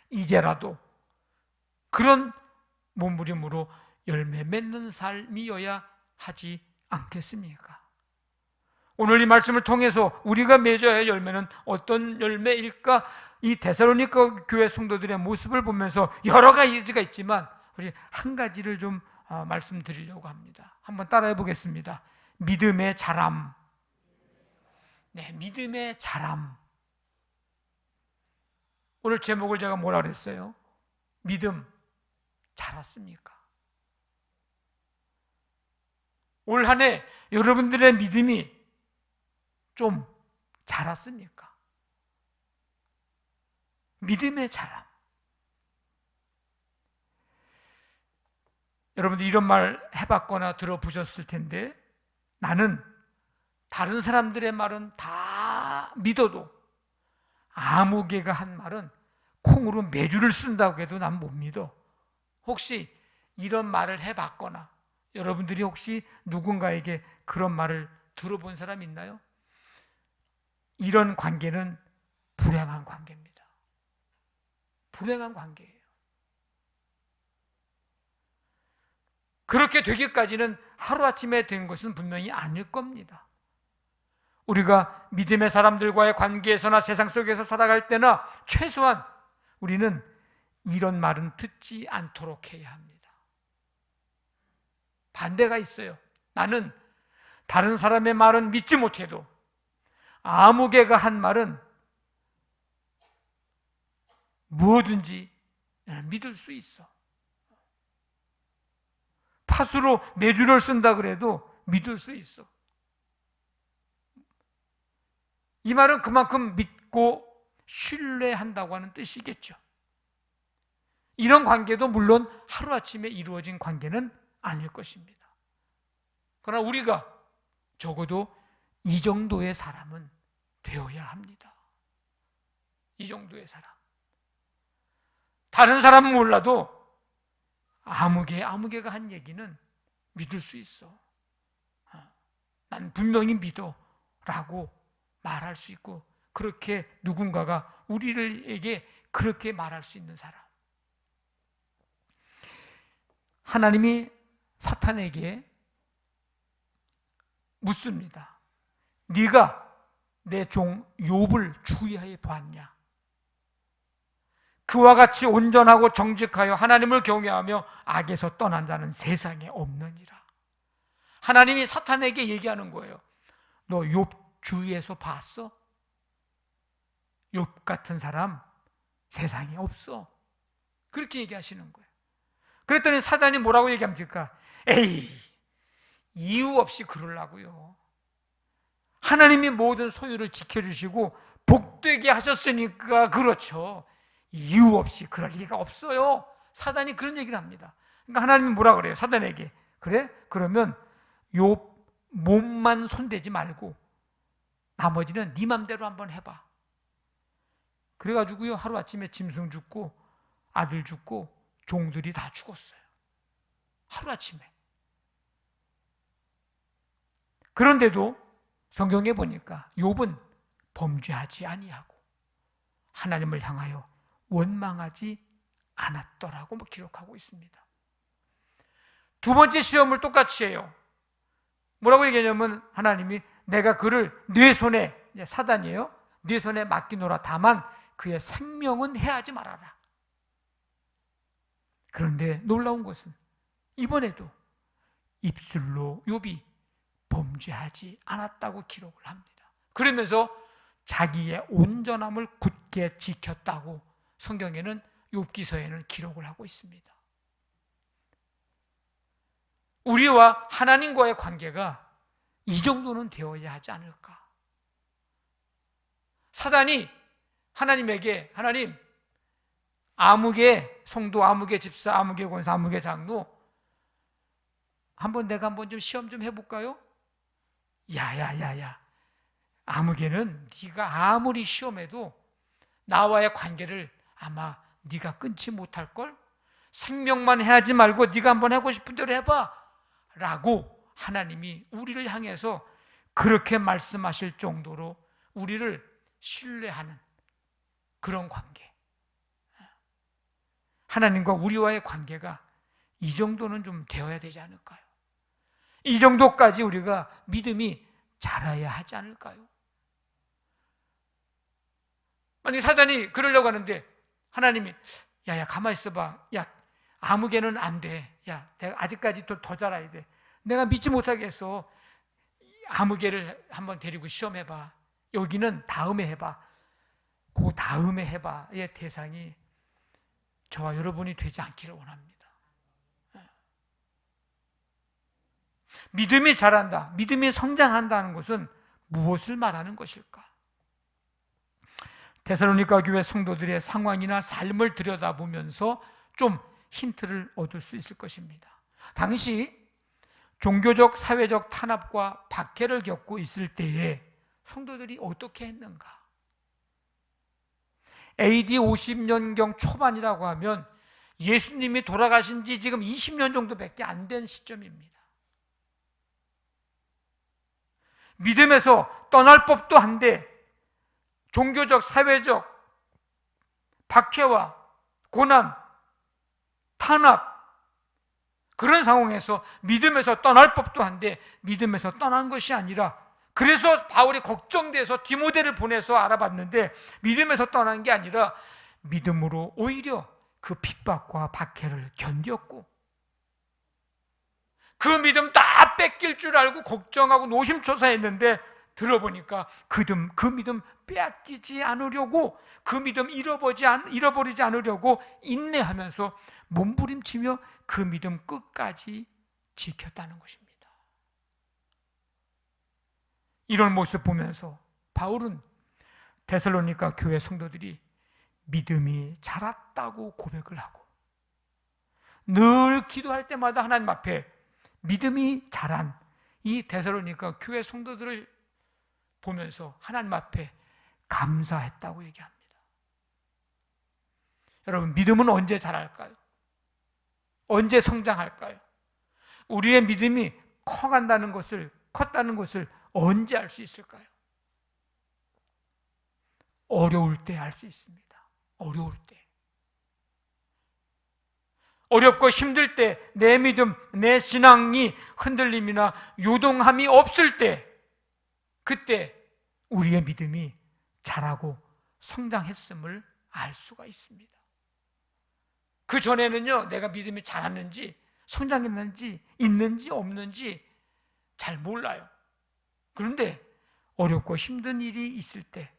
이제라도 그런 몸부림으로 열매 맺는 삶이어야 하지 않겠습니까? 오늘 이 말씀을 통해서 우리가 맺어야 할 열매는 어떤 열매일까? 이 데살로니가 교회 성도들의 모습을 보면서 여러 가지가 있지만 우리 한 가지를 좀 말씀드리려고 합니다. 한번 따라해 보겠습니다. 믿음의 자람. 네, 믿음의 자람. 오늘 제목을 제가 뭐라 그랬어요? 믿음 자랐습니까? 올 한 해 여러분들의 믿음이 좀 자랐습니까? 믿음의 자람. 여러분들 이런 말 해봤거나 들어보셨을 텐데, 나는 다른 사람들의 말은 다 믿어도 아무개가 한 말은 콩으로 메주를 쓴다고 해도 난 못 믿어. 혹시 이런 말을 해봤거나 여러분들이 혹시 누군가에게 그런 말을 들어본 사람 있나요? 이런 관계는 불행한 관계입니다. 불행한 관계예요. 그렇게 되기까지는 하루아침에 된 것은 분명히 아닐 겁니다. 우리가 믿음의 사람들과의 관계에서나 세상 속에서 살아갈 때나 최소한 우리는 이런 말은 듣지 않도록 해야 합니다. 반대가 있어요. 나는 다른 사람의 말은 믿지 못해도 아무개가 한 말은 무엇든지 믿을 수 있어. 팥으로 메주를 쓴다 그래도 믿을 수 있어. 이 말은 그만큼 믿고 신뢰한다고 하는 뜻이겠죠. 이런 관계도 물론 하루아침에 이루어진 관계는 아닐 것입니다. 그러나 우리가 적어도 이 정도의 사람은 되어야 합니다. 이 정도의 사람. 다른 사람은 몰라도 아무개가 한 얘기는 믿을 수 있어. 난 분명히 믿어 라고 말할 수 있고, 그렇게 누군가가 우리에게 그렇게 말할 수 있는 사람. 하나님이 사탄에게 묻습니다. 네가 내 종 욥을 주의하여 보았냐? 그와 같이 온전하고 정직하여 하나님을 경외하며 악에서 떠난 자는 세상에 없느니라. 하나님이 사탄에게 얘기하는 거예요. 너 욥 주위에서 봤어? 욥 같은 사람 세상에 없어. 그렇게 얘기하시는 거예요. 그랬더니 사단이 뭐라고 얘기합니까? 에이, 이유 없이 그러려고요. 하나님이 모든 소유를 지켜주시고 복되게 하셨으니까 그렇죠. 이유 없이 그럴 리가 없어요. 사단이 그런 얘기를 합니다. 그러니까 하나님이 뭐라 그래요? 사단에게. 그래? 그러면 욥 몸만 손대지 말고 나머지는 네 맘대로 한번 해봐. 그래가지고요, 하루아침에 짐승 죽고 아들 죽고 종들이 다 죽었어요. 하루아침에. 그런데도 성경에 보니까 욥은 범죄하지 아니하고 하나님을 향하여 원망하지 않았더라고 기록하고 있습니다. 두 번째 시험을 똑같이 해요. 뭐라고 얘기하냐면 하나님이 내가 그를 네 손에, 사단이에요, 네 손에 맡기노라. 다만 그의 생명은 해하지 말아라. 그런데 놀라운 것은 이번에도 입술로 욥이 범죄하지 않았다고 기록을 합니다. 그러면서 자기의 온전함을 굳게 지켰다고 성경에는 욥기서에는 기록을 하고 있습니다. 우리와 하나님과의 관계가 이 정도는 되어야 하지 않을까? 사단이 하나님에게, 하나님, 아무개 성도, 아무개 집사, 아무개 권사, 아무개 장로 내가 한번 좀 시험 좀 해볼까요? 야야야야, 아무개는 네가 아무리 시험해도 나와의 관계를 아마 네가 끊지 못할걸? 생명만 해하지 말고 네가 한번 하고 싶은 대로 해봐 라고 하나님이 우리를 향해서 그렇게 말씀하실 정도로 우리를 신뢰하는 그런 관계. 하나님과 우리와의 관계가 이 정도는 좀 되어야 되지 않을까요? 이 정도까지 우리가 믿음이 자라야 하지 않을까요? 만약에 사단이 그러려고 하는데 하나님이 야야 가만히 있어봐. 야 아무개는 안 돼. 야 내가 아직까지 더 자라야 돼. 내가 믿지 못하겠어. 아무개를 한번 데리고 시험해봐. 여기는 다음에 해봐. 그 다음에 해봐의 대상이 저와 여러분이 되지 않기를 원합니다. 믿음이 자란다, 믿음이 성장한다는 것은 무엇을 말하는 것일까? 데살로니가 교회 성도들의 상황이나 삶을 들여다보면서 좀 힌트를 얻을 수 있을 것입니다. 당시 종교적, 사회적 탄압과 박해를 겪고 있을 때에 성도들이 어떻게 했는가? AD 50년경 초반이라고 하면 예수님이 돌아가신 지 지금 20년 정도밖에 안 된 시점입니다. 믿음에서 떠날 법도 한데 종교적, 사회적 박해와 고난, 탄압, 그런 상황에서 믿음에서 떠날 법도 한데 믿음에서 떠난 것이 아니라, 그래서 바울이 걱정돼서 디모데를 보내서 알아봤는데 믿음에서 떠난 게 아니라 믿음으로 오히려 그 핍박과 박해를 견뎠고, 그 믿음 다 뺏길 줄 알고 걱정하고 노심초사했는데 들어보니까 그 믿음 빼앗기지 않으려고, 그 믿음 잃어버리지 않으려고 인내하면서 몸부림치며 그 믿음 끝까지 지켰다는 것입니다. 이런 모습 보면서 바울은 데살로니가 교회 성도들이 믿음이 자랐다고 고백을 하고, 늘 기도할 때마다 하나님 앞에 믿음이 자란 이 데살로니가 교회 성도들을 보면서 하나님 앞에 감사했다고 얘기합니다. 여러분, 믿음은 언제 자랄까요? 언제 성장할까요? 우리의 믿음이 컸다는 것을 언제 알 수 있을까요? 어려울 때 알 수 있습니다. 어려울 때. 어렵고 힘들 때 내 믿음, 내 신앙이 흔들림이나 요동함이 없을 때, 그때 우리의 믿음이 자라고 성장했음을 알 수가 있습니다. 그 전에는요, 내가 믿음이 자랐는지 성장했는지 있는지 없는지 잘 몰라요. 그런데 어렵고 힘든 일이 있을 때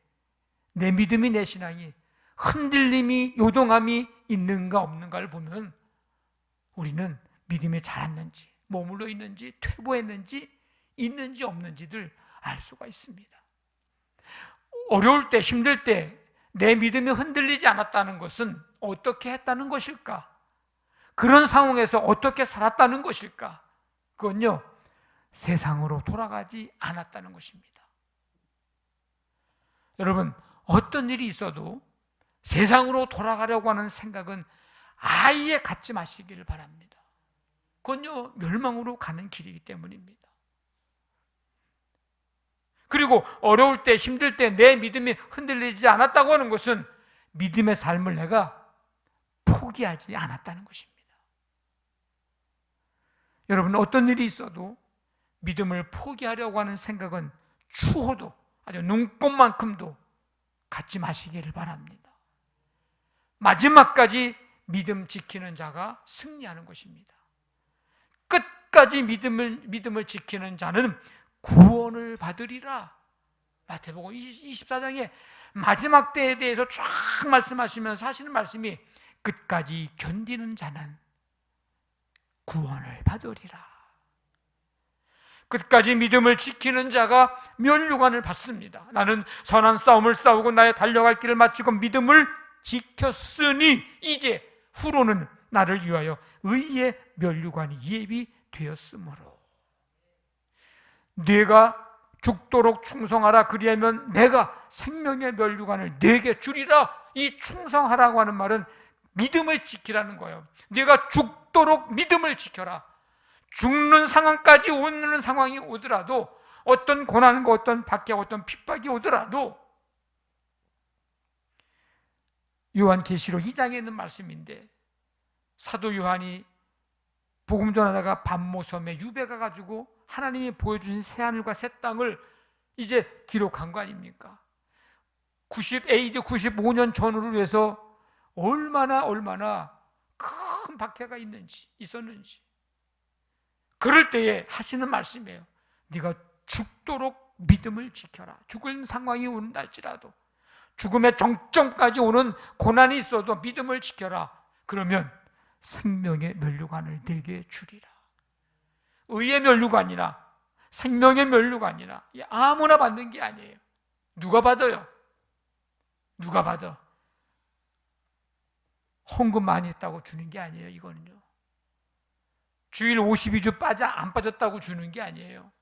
내 믿음이, 내 신앙이 흔들림이, 요동함이 있는가 없는가를 보면 우리는 믿음이 자랐는지, 머물러 있는지, 퇴보했는지, 있는지 없는지를 알 수가 있습니다. 어려울 때, 힘들 때 내 믿음이 흔들리지 않았다는 것은 어떻게 했다는 것일까? 그런 상황에서 어떻게 살았다는 것일까? 그건요, 세상으로 돌아가지 않았다는 것입니다. 여러분, 어떤 일이 있어도 세상으로 돌아가려고 하는 생각은 아예 갖지 마시기를 바랍니다. 그건요, 멸망으로 가는 길이기 때문입니다. 그리고 어려울 때, 힘들 때 내 믿음이 흔들리지 않았다고 하는 것은 믿음의 삶을 내가 포기하지 않았다는 것입니다. 여러분, 어떤 일이 있어도 믿음을 포기하려고 하는 생각은 추호도, 아주 눈꼽만큼도 갖지 마시기를 바랍니다. 마지막까지 믿음 지키는 자가 승리하는 것입니다. 끝까지 믿음을 지키는 자는 구원을 받으리라. 마태복음 24장에 마지막 때에 대해서 쫙 말씀하시면서 하시는 말씀이 끝까지 견디는 자는 구원을 받으리라. 끝까지 믿음을 지키는 자가 면류관을 받습니다. 나는 선한 싸움을 싸우고 나의 달려갈 길을 마치고 믿음을 지켰으니 이제 후로는 나를 위하여 의의 면류관이 예비 되었으므로 네가 죽도록 충성하라. 그리하면 내가 생명의 면류관을 네게 주리라. 이 충성하라고 하는 말은 믿음을 지키라는 거예요. 네가 죽도록 믿음을 지켜라. 죽는 상황까지 오는 상황이 오더라도, 어떤 고난과 어떤 박해와 어떤 핍박이 오더라도, 요한계시록 2장에 있는 말씀인데, 사도 요한이 복음 전하다가 밤모섬에 유배가 가지고 하나님이 보여주신 새하늘과 새 땅을 이제 기록한 거 아닙니까? AD 95년 전후로 해서 얼마나 큰 박해가 있었는지 그럴 때에 하시는 말씀이에요. 네가 죽도록 믿음을 지켜라. 죽은 상황이 온달지라도, 죽음의 정점까지 오는 고난이 있어도 믿음을 지켜라. 그러면 생명의 면류관을 네게 주리라. 의의 면류관이나 생명의 면류관이나 아무나 받는 게 아니에요. 누가 받아요? 누가 받아? 헌금 많이 했다고 주는 게 아니에요. 이거는요, 주일 52주 안 빠졌다고 주는 게 아니에요.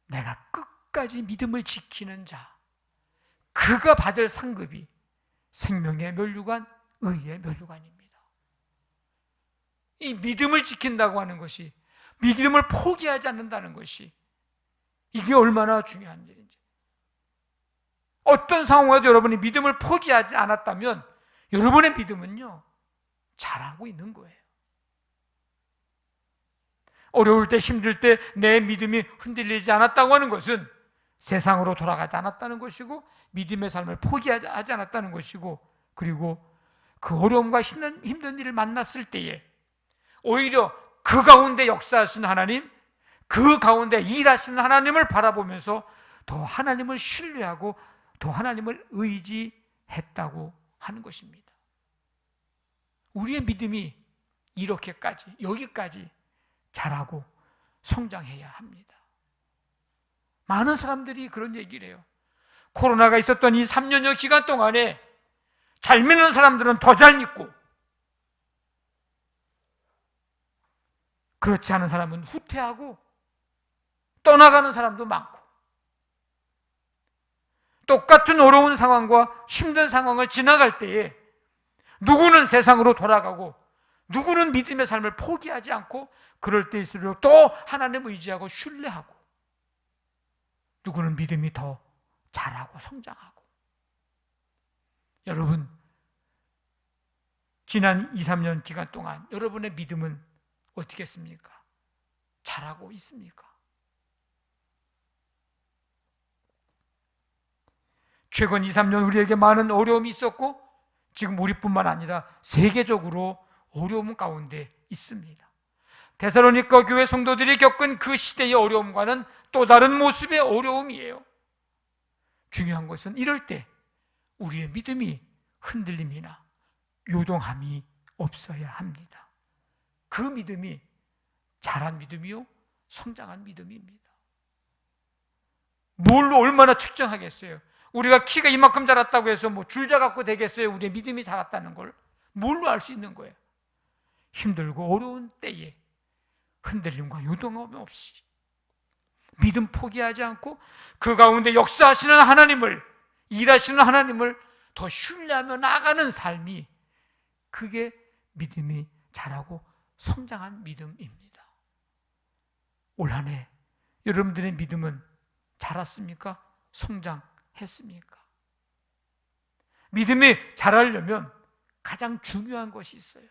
내가 끝까지 믿음을 지키는 자, 그가 받을 상급이 생명의 면류관, 의의 면류관입니다. 이 믿음을 지킨다고 하는 것이, 믿음을 포기하지 않는다는 것이, 이게 얼마나 중요한 일인지. 어떤 상황에도 여러분이 믿음을 포기하지 않았다면 여러분의 믿음은요, 잘하고 있는 거예요. 어려울 때, 힘들 때 내 믿음이 흔들리지 않았다고 하는 것은 세상으로 돌아가지 않았다는 것이고, 믿음의 삶을 포기하지 않았다는 것이고, 그리고 그 어려움과 힘든 일을 만났을 때에 오히려 그 가운데 역사하시는 하나님, 그 가운데 일하시는 하나님을 바라보면서 더 하나님을 신뢰하고 더 하나님을 의지했다고 하는 것입니다. 우리의 믿음이 이렇게까지, 여기까지 자라고 성장해야 합니다. 많은 사람들이 그런 얘기를 해요. 코로나가 있었던 이 3년여 기간 동안에 잘 믿는 사람들은 더 잘 믿고, 그렇지 않은 사람은 후퇴하고 떠나가는 사람도 많고, 똑같은 어려운 상황과 힘든 상황을 지나갈 때에 누구는 세상으로 돌아가고 누구는 믿음의 삶을 포기하지 않고, 그럴 때일수록 또 하나님을 의지하고 신뢰하고, 누구는 믿음이 더 자라고 성장하고. 여러분, 지난 2, 3년 기간 동안 여러분의 믿음은 어떻겠습니까? 자라고 있습니까? 최근 2, 3년 우리에게 많은 어려움이 있었고, 지금 우리뿐만 아니라 세계적으로 어려움 가운데 있습니다. 데살로니가 교회 성도들이 겪은 그 시대의 어려움과는 또 다른 모습의 어려움이에요. 중요한 것은 이럴 때 우리의 믿음이 흔들림이나 요동함이 없어야 합니다. 그 믿음이 자란 믿음이요, 성장한 믿음입니다. 뭘로 얼마나 측정하겠어요? 우리가 키가 이만큼 자랐다고 해서 뭐 줄자 갖고 되겠어요? 우리의 믿음이 자랐다는 걸 뭘로 알 수 있는 거예요? 힘들고 어려운 때에 흔들림과 요동함 없이 믿음 포기하지 않고 그 가운데 역사하시는 하나님을, 일하시는 하나님을 더 신뢰하며 나아가는 삶이, 그게 믿음이 자라고 성장한 믿음입니다. 올 한 해 여러분들의 믿음은 자랐습니까? 성장했습니까? 믿음이 자라려면 가장 중요한 것이 있어요.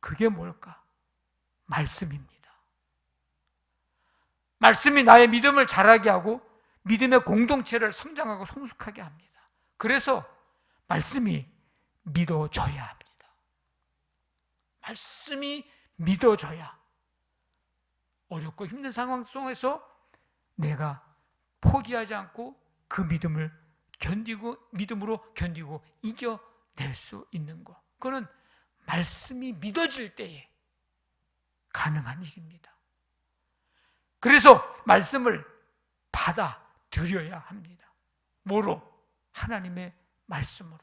그게 뭘까? 말씀입니다. 말씀이 나의 믿음을 자라게 하고 믿음의 공동체를 성장하고 성숙하게 합니다. 그래서 말씀이 믿어져야 합니다. 말씀이 믿어져야 어렵고 힘든 상황 속에서 내가 포기하지 않고 그 믿음을 믿음으로 견디고 이겨낼 수 있는 것. 그거는 말씀이 믿어질 때에 가능한 일입니다. 그래서 말씀을 받아들여야 합니다. 뭐로? 하나님의 말씀으로.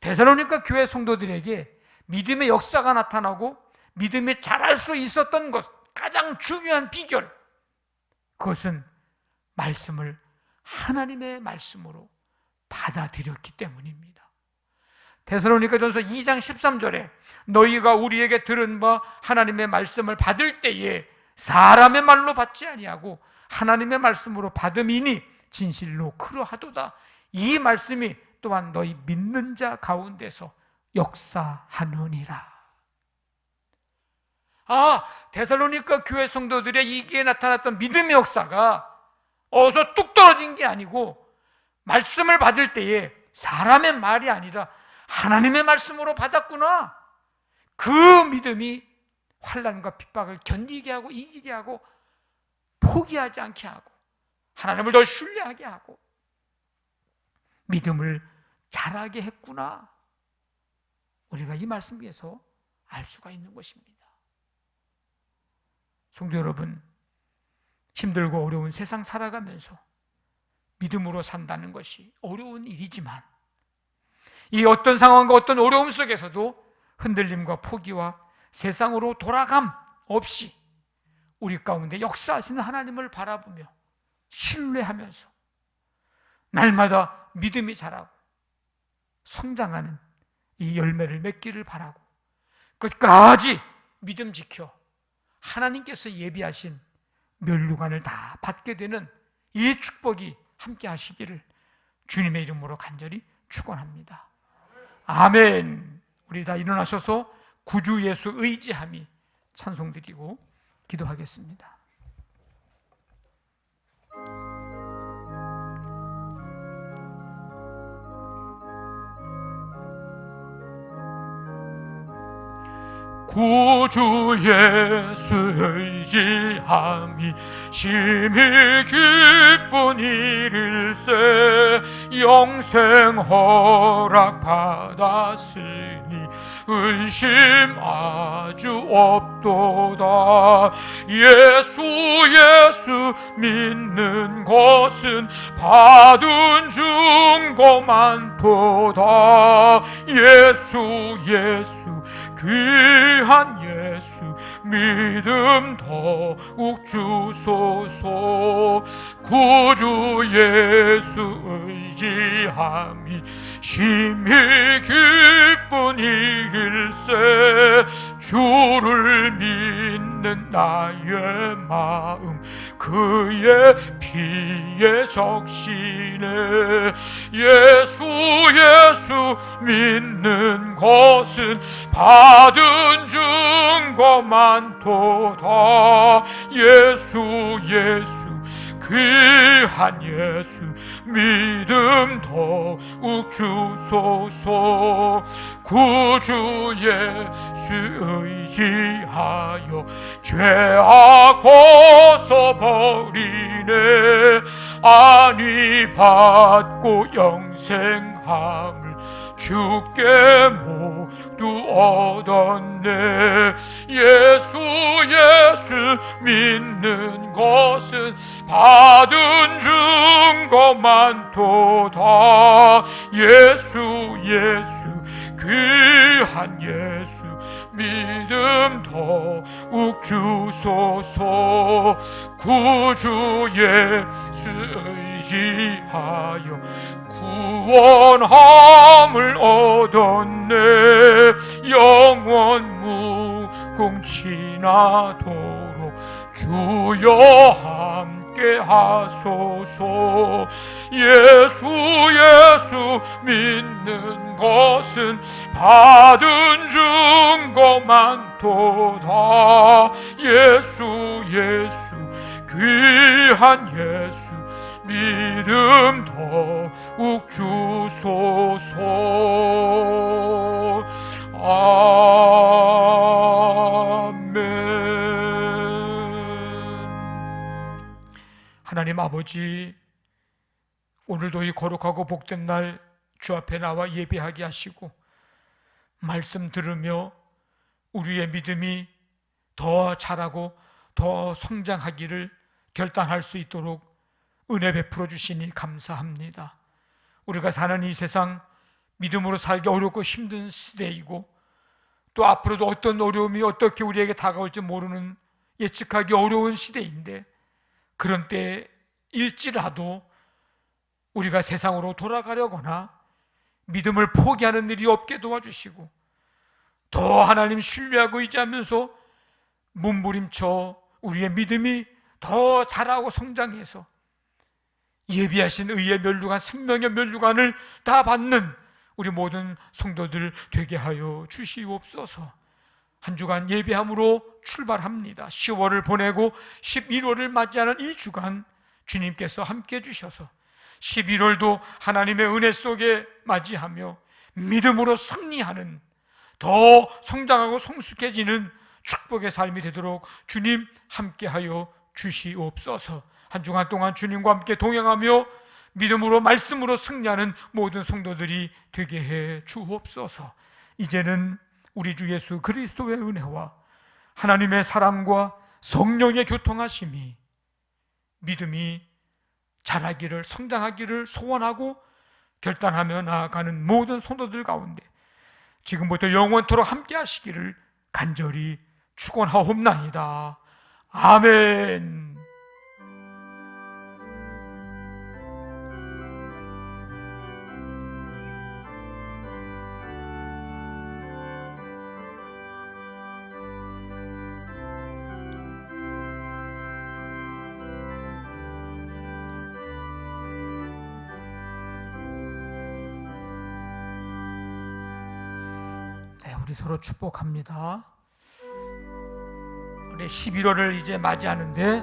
데살로니가 교회 성도들에게 믿음의 역사가 나타나고 믿음이 자랄 수 있었던 것, 가장 중요한 비결, 그것은 말씀을 하나님의 말씀으로 받아들였기 때문입니다. 데살로니가전서 2장 13절에 너희가 우리에게 들은 바 하나님의 말씀을 받을 때에 사람의 말로 받지 아니하고 하나님의 말씀으로 받음이니 진실로 그러하도다. 이 말씀이 또한 너희 믿는 자 가운데서 역사하느니라. 데살로니가 교회 성도들의 이기에 나타났던 믿음의 역사가 어디서 뚝 떨어진 게 아니고 말씀을 받을 때에 사람의 말이 아니라 하나님의 말씀으로 받았구나. 그 믿음이 환난과 핍박을 견디게 하고 이기게 하고 포기하지 않게 하고 하나님을 더 신뢰하게 하고 믿음을 자라게 했구나. 우리가 이 말씀에서 알 수가 있는 것입니다. 성도 여러분, 힘들고 어려운 세상 살아가면서 믿음으로 산다는 것이 어려운 일이지만 이 어떤 상황과 어떤 어려움 속에서도 흔들림과 포기와 세상으로 돌아감 없이 우리 가운데 역사하시는 하나님을 바라보며 신뢰하면서 날마다 믿음이 자라고 성장하는 이 열매를 맺기를 바라고 끝까지 믿음 지켜 하나님께서 예비하신 면류관을 다 받게 되는 이 축복이 함께 하시기를 주님의 이름으로 간절히 축원합니다. 아멘. 우리 다 일어나셔서 구주 예수 의지함이 찬송드리고 기도하겠습니다. 구주 예수 의지함이 심히 기쁜 일일세 영생 허락 받았으니 근심 아주 없도다. 예수 믿는 것은 받은 증거 많도다. 예수 귀한 예수 믿음 더욱 주소서. 구주 예수 의지함이 심히 기쁜 일일세. 주를 믿는 나의 마음 그의 피에 적시네. 예수 믿는 것은 받은 증거 많도다. 예수 귀한 예수 믿음 더욱 주소서. 구주 예수 의지하여 죄악 벗어버리네. 안위 받고 영생함을 주께 모두 얻었네. 예수 믿는 것은 받은 증거 많도다. 예수 귀한 예수 믿음 더욱 주소서. 구주 예수 의지하여 구원함을 얻었네. 영원 무궁지나도록 주여 함께 하소서. 예수 믿는 것은 받은 증거 많도다. 예수 귀한 예수 믿음 더욱 주소서. 아멘. 하나님 아버지, 오늘도 이 거룩하고 복된 날 주 앞에 나와 예배하게 하시고 말씀 들으며 우리의 믿음이 더 자라고 더 성장하기를 결단할 수 있도록 은혜 베풀어 주시니 감사합니다. 우리가 사는 이 세상 믿음으로 살기 어렵고 힘든 시대이고 또 앞으로도 어떤 어려움이 어떻게 우리에게 다가올지 모르는 예측하기 어려운 시대인데, 그런 때일지라도 우리가 세상으로 돌아가려거나 믿음을 포기하는 일이 없게 도와주시고 더 하나님 신뢰하고 의지하면서 몸부림쳐 우리의 믿음이 더 자라고 성장해서 예비하신 의의 면류관, 생명의 면류관을 다 받는 우리 모든 성도들 되게 하여 주시옵소서. 한 주간 예배함으로 출발합니다. 10월을 보내고 11월을 맞이하는 이 주간 주님께서 함께 해주셔서 11월도 하나님의 은혜 속에 맞이하며 믿음으로 승리하는, 더 성장하고 성숙해지는 축복의 삶이 되도록 주님 함께하여 주시옵소서. 한 주간 동안 주님과 함께 동행하며 믿음으로 말씀으로 승리하는 모든 성도들이 되게 해 주옵소서. 이제는 우리 주 예수 그리스도의 은혜와 하나님의 사랑과 성령의 교통하심이 믿음이 자라기를, 성장하기를 소원하고 결단하며 나아가는 모든 성도들 가운데 지금부터 영원토록 함께 하시기를 간절히 축원하옵나이다. 아멘. 우리 서로 축복합니다. 우리 11월을 이제 맞이하는데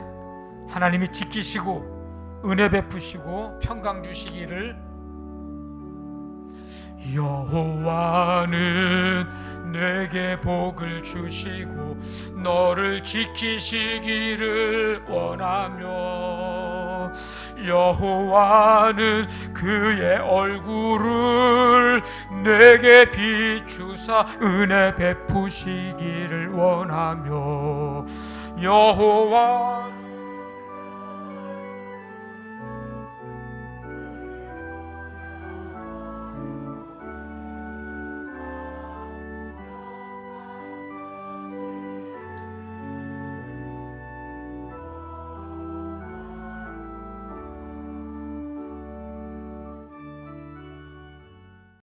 하나님이 지키시고 은혜 베푸시고 평강 주시기를. 여호와는 내게 복을 주시고 너를 지키시기를 원하며 여호와는 그의 얼굴을 내게 비추사 은혜 베푸시기를 원하며 여호와